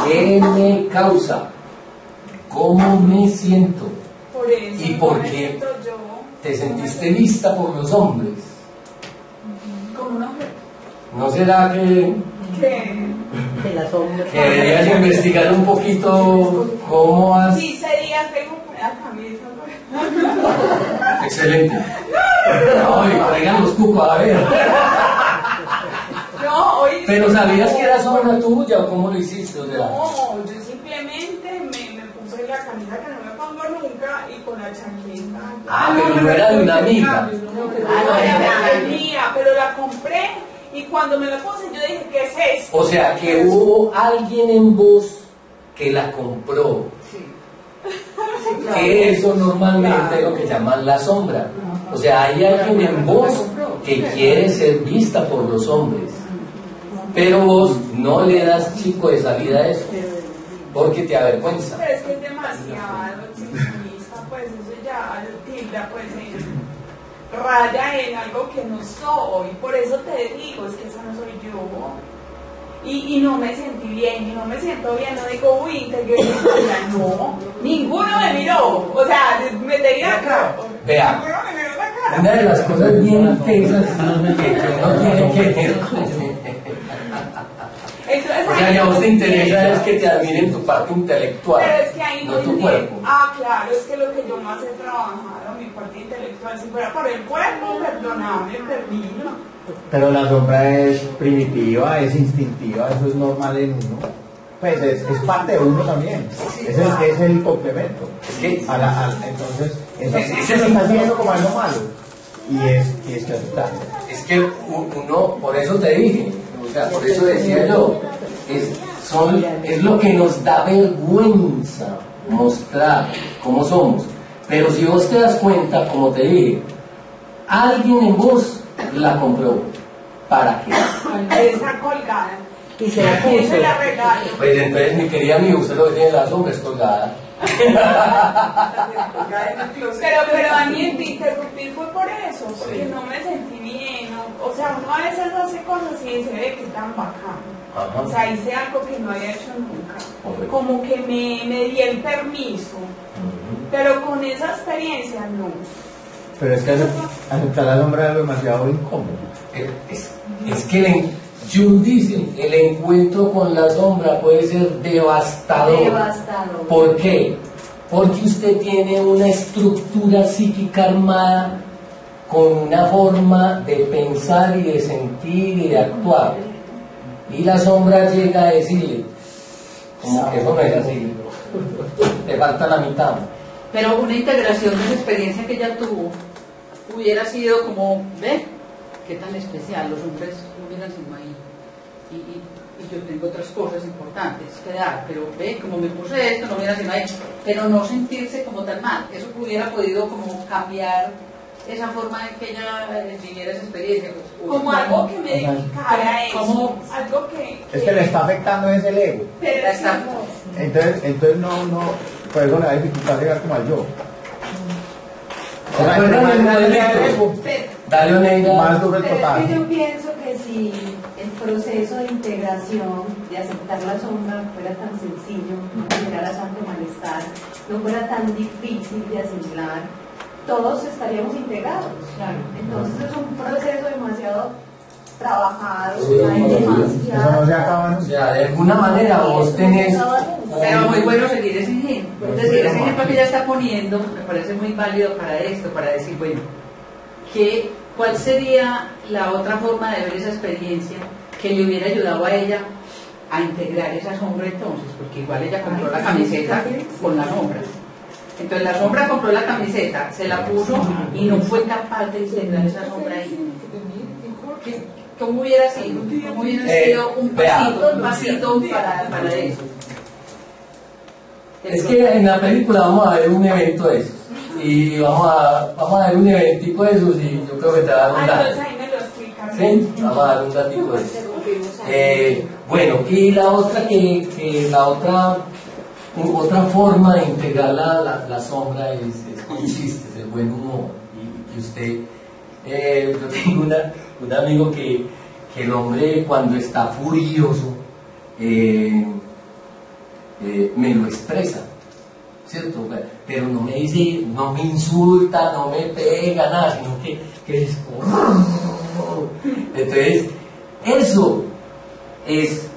¿qué me causa? ¿Cómo me siento? Por eso, ¿Y por qué te sentiste vista por los hombres? Como una mujer. ¿No será que deberías investigar un poquito cómo has... Sí, sería, tengo una camisa. Excelente. No, y traigan los cucos, a ver. No, hoy... Pero ¿sabías que era sombra tuya o cómo lo hiciste? O sea, no, yo simplemente me puse la camisa que no me pongo nunca y con la chaqueta. pero no era de una amiga. No, era mía, pero la compré y cuando me la puse yo dije, ¿qué es esto? O sea, que hubo alguien en vos que la compró. Que eso normalmente es lo que llaman la sombra. O sea, hay alguien en vos que quiere ser vista por los hombres. Pero vos no le das chico de salida a eso, porque te avergüenza. Pero es que es demasiado extremista, pues eso ya tilda pues en raya en algo que no soy. Por eso te digo, es que esa no soy yo. Y no me sentí bien, y no me siento bien, no digo, uy, integré mi historia, no, ninguno me miró, o sea, me tenía acá. Vea, una de las cosas bien intensas que uno tiene que ver entonces, o sea, que a vos te interesa es que te admiren tu parte intelectual, pero es que ahí no tu cuerpo. Claro, es que lo que yo más he trabajado, mi parte intelectual, si fuera por el cuerpo, perdoname, perdí, ¿no? Pero la sombra es primitiva, es instintiva, eso es normal en uno. Pues es parte de uno también. Es el complemento. Es que, entonces, eso se está haciendo como algo malo. Y es que aceptarlo. Es que uno, por eso te dije, o sea, por eso decía yo, es lo que nos da vergüenza mostrar cómo somos. Pero si vos te das cuenta, como te dije, alguien en vos la compró. ¿Para qué? Está colgada. Y se la puso. Se la regalo. Pues entonces, mi querida amiga, usted lo que tiene en la sombra es colgada. Pero Daniel, te interrumpí fue por eso, porque no me sentí bien, ¿no? O sea, uno a veces hace cosas y se ve que tan bacano. Ajá. O sea, hice algo que no había hecho nunca. Correcto. Como que me di el permiso, pero con esa experiencia no. Pero es que aceptar la sombra es demasiado incómodo. Es que Jung dice, el encuentro con la sombra puede ser devastador. ¿Por qué? Porque usted tiene una estructura psíquica armada con una forma de pensar y de sentir y de actuar. Y la sombra llega a decirle, como que eso no es así, te falta la mitad. Pero una integración de esa experiencia que ella tuvo hubiera sido como, ve, qué tan especial, los hombres no miran sino ahí. Y yo tengo otras cosas importantes que dar, pero ve, como me puse esto, no miran sino ahí. Pero no sentirse como tan mal. Eso hubiera podido como cambiar esa forma de que ella viviera esa experiencia. Pues, como algo que me dedicara a eso. Algo que es que le está afectando ese el ego. Pero exacto. Entonces no, por eso le da dificultad llegar como al yo. Dale una idea. Más duro el Pero total. es que yo pienso que si el proceso de integración, de aceptar la sombra, fuera tan sencillo, no generara tanto malestar, no fuera tan difícil de asimilar, todos estaríamos integrados. Claro. Entonces es un proceso demasiado trabajado, hay Eso no se acaba. O sea, de alguna manera vos tenés... Pero muy bueno seguir ese ejemplo. Es decir, ese ejemplo que ella está poniendo me parece muy válido para esto, para decir, bueno, ¿cuál sería la otra forma de ver esa experiencia que le hubiera ayudado a ella a integrar esa sombra entonces? Porque igual ella compró la camiseta con la sombra. Entonces la sombra compró la camiseta, se la puso y no fue capaz de integrar esa sombra ahí. ¿Cómo hubiera sido? ¿Cómo hubiera sido un pasito para eso? Es que en la película vamos a ver un evento de esos. Y vamos a ver un eventico de esos y yo creo que te va a dar un dato. Entonces ahí me lo explican. Sí, vamos a dar un datico de eso. Bueno, y la otra otra forma de integrar la sombra es con chistes, el buen humor. Y usted, yo tengo un amigo que el hombre cuando está furioso me lo expresa, ¿cierto? Pero no me dice, no me insulta, no me pega, nada, sino que es como... Entonces, eso es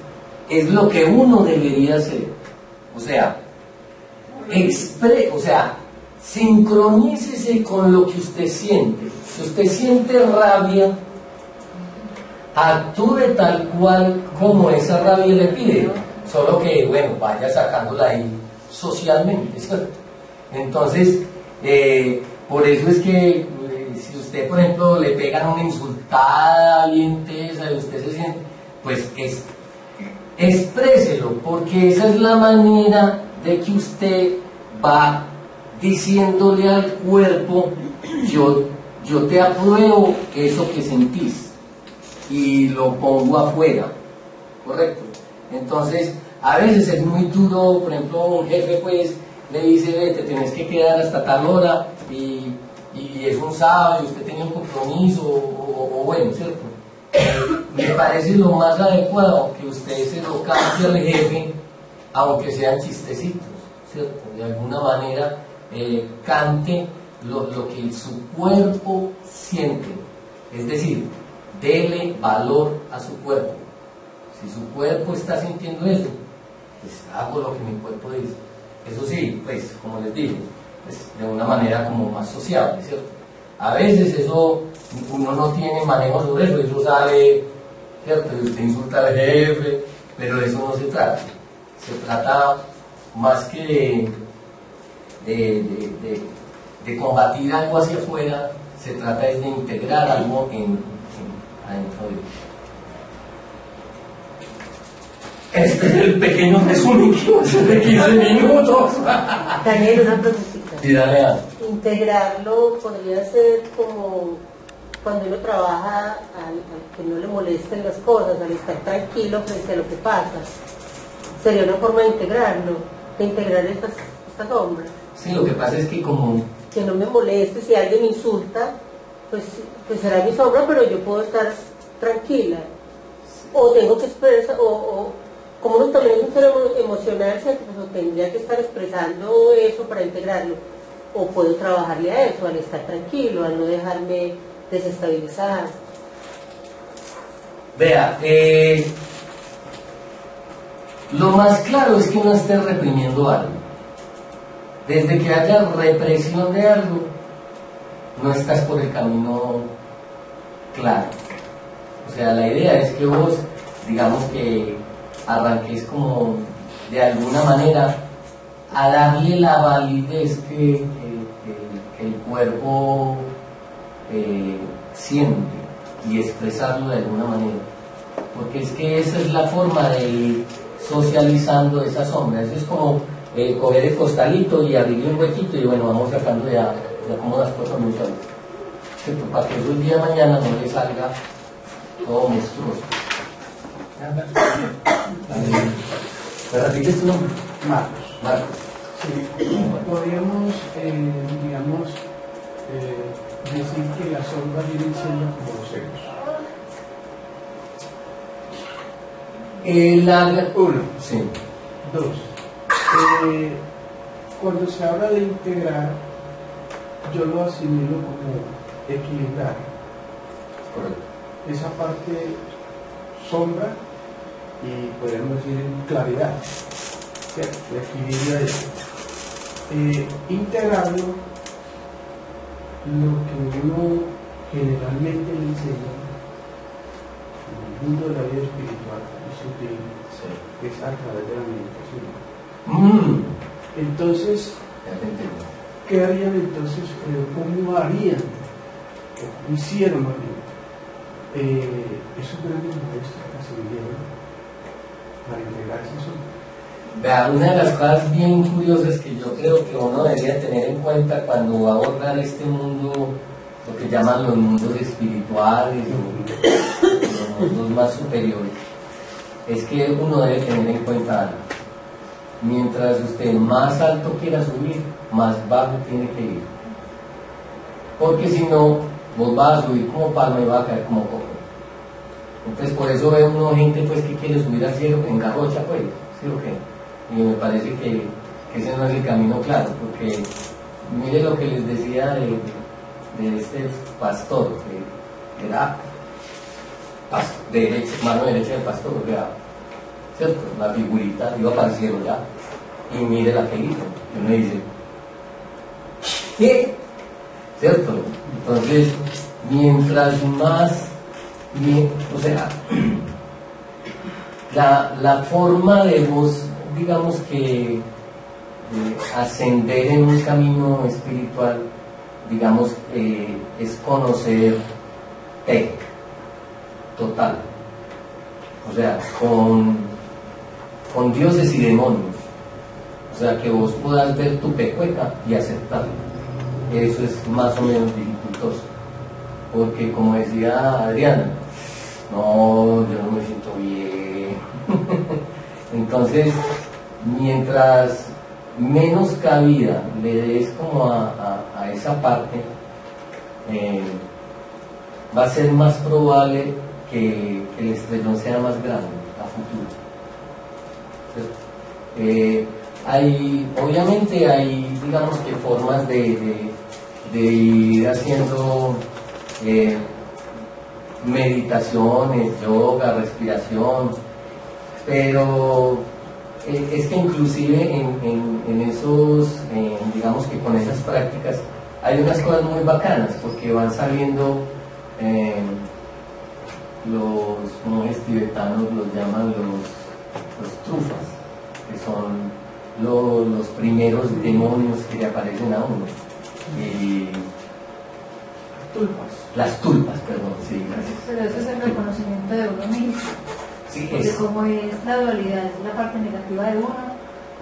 lo que uno debería hacer. O sea, sincronícese con lo que usted siente. Si usted siente rabia, actúe tal cual como esa rabia le pide, solo que, bueno, vaya sacándola ahí socialmente, ¿cierto? Entonces, por eso es que si usted, por ejemplo, le pegan una insultada bien tesa y usted se siente, pues expréselo, porque esa es la manera de que usted va diciéndole al cuerpo, yo te apruebo eso que sentís y lo pongo afuera, ¿correcto? Entonces, a veces es muy duro, por ejemplo, un jefe pues le dice, te tienes que quedar hasta tal hora y es un sábado y usted tenía un compromiso o bueno, ¿cierto? Me parece lo más adecuado que usted se lo cante al jefe, aunque sean chistecitos, ¿cierto? De alguna manera cante lo que su cuerpo siente, es decir, dele valor a su cuerpo. Si su cuerpo está sintiendo eso, pues hago lo que mi cuerpo dice. Eso sí, pues como les dije, pues, de una manera como más sociable, ¿cierto? A veces eso, uno no tiene manejo sobre eso sale, ¿cierto? Y usted insulta al jefe, pero de eso no se trata. Se trata más que de combatir algo hacia afuera, se trata de integrar algo adentro de uno. Este es el pequeño resumen que va a ser de 15 minutos. Daniel, una preguntita. Sí, dale, Ana. Integrarlo podría ser como cuando uno trabaja al que no le molesten las cosas, al estar tranquilo frente a lo que pasa. Sería una forma de integrarlo, de integrar esta sombra. Sí, lo que pasa es que como... Que no me moleste, si alguien me insulta, pues será mi sombra, pero yo puedo estar tranquila. O tengo que expresar, o como uno también es un ser emocional, pues, tendría que estar expresando eso para integrarlo. O puedo trabajarle a eso, al estar tranquilo, al no dejarme desestabilizar. Vea, lo más claro es que no esté reprimiendo algo. Desde que haya represión de algo, no estás por el camino claro. O sea, la idea es que vos, digamos que arranques como de alguna manera a darle la validez que el cuerpo siente y expresarlo de alguna manera. Porque es que esa es la forma de ir socializando esa sombra. Eso es como coger el costalito y abrirle un huequito y bueno, vamos sacando ya como las cosas muchas veces. Para que eso el día de mañana no le salga todo monstruoso. ¿Me repites tu nombre? Marcos. Sí, podríamos, digamos, decir que las sombras vienen siendo como los egos. Uno. Sí. Dos. Cuando se habla de integrar, yo lo asimilo como equilibrar. Correcto. Esa parte sombra y podríamos decir en claridad, ¿cierto? El equilibrio de integrarlo, lo que uno generalmente le enseña en el mundo de la vida espiritual y sutil, es a través de la meditación. Entonces, ¿qué harían entonces? ¿Cómo harían? ¿Cómo hicieron más bien? Esos grandes maestros que se vivieron para integrarse son. Vea, una de las cosas bien curiosas que yo creo que uno debería tener en cuenta cuando va a abordar este mundo, lo que llaman los mundos espirituales o los mundos más superiores, es que uno debe tener en cuenta algo. Mientras usted más alto quiera subir, más bajo tiene que ir. Porque si no, vos vas a subir como palma y vas a caer como coco. Entonces por eso ve uno gente pues que quiere subir al cielo en garrocha, pues, ¿sí o qué? Y me parece que ese no es el camino claro, porque mire lo que les decía de este pastor, que era mano derecha del pastor, ¿cierto? La figurita iba para el cielo ya, y mire la que hizo, y uno dice, ¿qué? ¿Cierto? Entonces, mientras más, o sea, la forma de vos, digamos que ascender en un camino espiritual, digamos, es conocer total, o sea, con dioses y demonios, o sea, que vos puedas ver tu pecueca y aceptarlo. Eso es más o menos dificultoso, porque como decía Adriana, no, yo no me siento bien. Entonces, mientras menos cabida le des como a esa parte, va a ser más probable que el estrellón sea más grande a futuro. Obviamente hay, digamos que formas de ir haciendo meditaciones, yoga, respiración, pero es que inclusive en esos, digamos que con esas prácticas, hay unas cosas muy bacanas, porque van saliendo los monjes tibetanos los llaman los trufas, que son los primeros demonios que le aparecen a uno. Las tulpas, perdón, sí, gracias. Pero eso es el reconocimiento de uno mismo. Sí, porque como es la dualidad, es la parte negativa de uno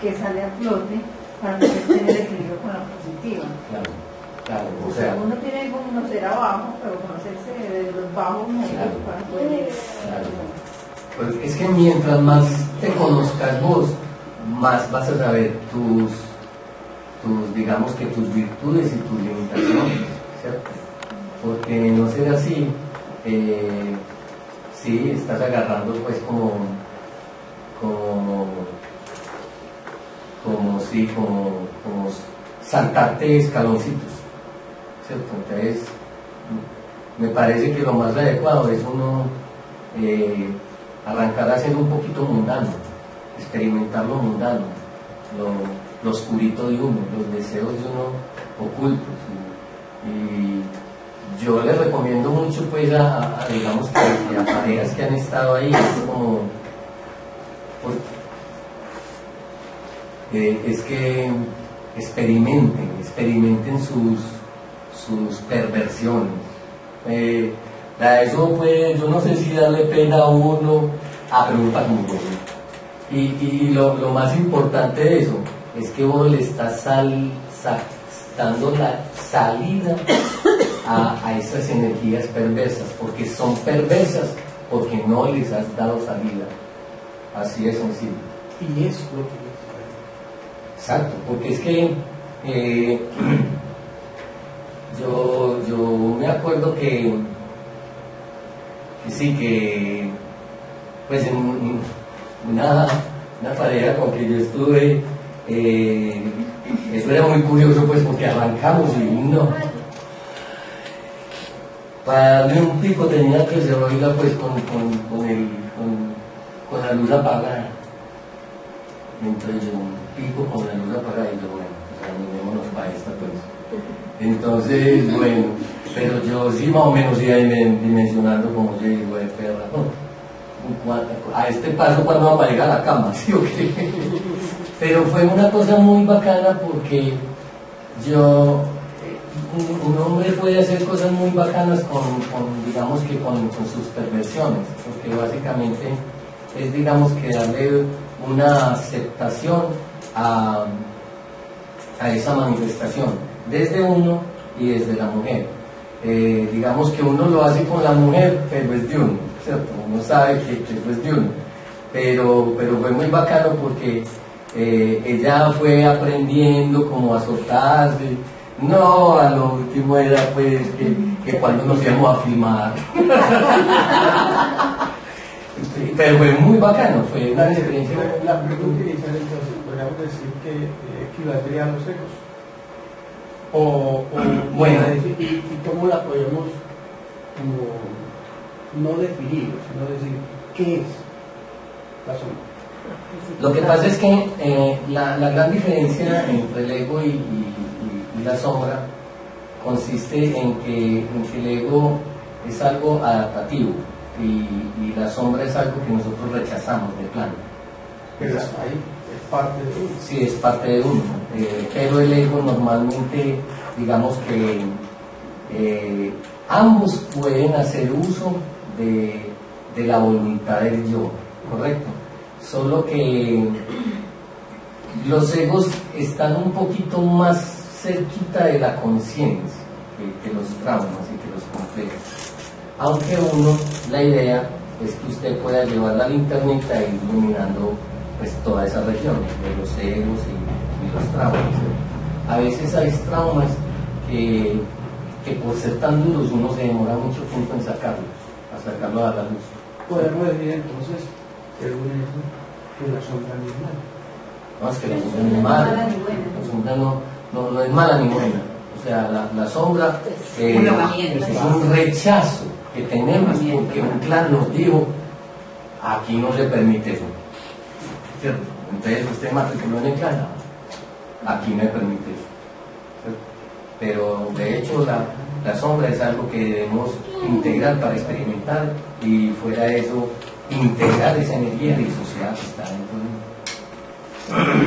que sale a flote para poder tener equilibrio con la positiva. Claro, o sea, uno tiene que conocer abajo, pero conocerse de los bajos mundos para poder. Pues es que mientras más te conozcas vos, más vas a saber tus digamos que tus virtudes y tus limitaciones, ¿cierto? Porque no ser así, sí, estás agarrando pues como saltarte escaloncitos, ¿cierto? Entonces, me parece que lo más adecuado es uno arrancar haciendo un poquito mundano, experimentar lo mundano, lo oscurito de uno, los deseos de uno ocultos. Y yo les recomiendo mucho pues digamos que a parejas que han estado ahí, es que experimenten sus perversiones. Eso pues, yo no sé si darle pena a uno, pero me parece muy bueno. Y lo más importante de eso es que vos le estás dando la salida a esas energías perversas, porque son perversas porque no les has dado salida. Así de sencillo. Y eso es lo que exacto, porque es que yo me acuerdo que sí, que pues en una pareja con que yo estuve, eso era muy curioso pues porque arrancamos y no, para darle un pico tenía que se oiga pues con la luz apagada. Entonces yo un pico con la luz apagada y yo, bueno, pues animémonos para esta pues. Entonces, bueno, pero yo sí más o menos iba dimensionando como yo digo, perra, a este paso cuando vamos a llegar a la cama, ¿sí o qué? Pero fue una cosa muy bacana porque un hombre puede hacer cosas muy bacanas digamos que con sus perversiones, porque básicamente es, digamos, que darle una aceptación a esa manifestación, desde uno y desde la mujer. Digamos que uno lo hace con la mujer, pero es de uno, ¿cierto? Uno sabe que eso es de uno, pero fue muy bacano porque ella fue aprendiendo como a soltarse. No, a lo último era pues que cuando nos íbamos a filmar. Pero fue muy bacano, fue una experiencia. La verbo utilizar entonces, podríamos decir que equivaldría a los ecos. Bueno. ¿Y cómo la podemos como no definir, sino decir qué es la sombra? Lo que pasa es que la gran diferencia entre el ego y la sombra consiste en que el ego es algo adaptativo y la sombra es algo que nosotros rechazamos de plano. Pero está ahí, es parte de uno. Sí, es parte de uno, pero el ego normalmente, digamos que ambos pueden hacer uso de la voluntad del yo, ¿correcto? Solo que los egos están un poquito más cerquita de la conciencia que los traumas y que los complejos. Aunque la idea es que usted pueda llevar la linterna e ir iluminando pues toda esa región de los egos y los traumas. A veces hay traumas que por ser tan duros uno se demora mucho tiempo en sacarlos a la luz. Podemos decir entonces, según eso, que la sombra no es mala. No, es que la sombra no es mala. La sombra no es mala ni buena. O sea, la sombra es un rechazo que tenemos porque un clan nos dijo, aquí no se permite eso. ¿Cierto? Entonces usted matriculó en el clan, aquí no se permite eso. ¿Cierto? Pero de hecho la sombra es algo que debemos integrar para experimentar y fuera de eso integrar esa energía disociada que está dentro de nosotros.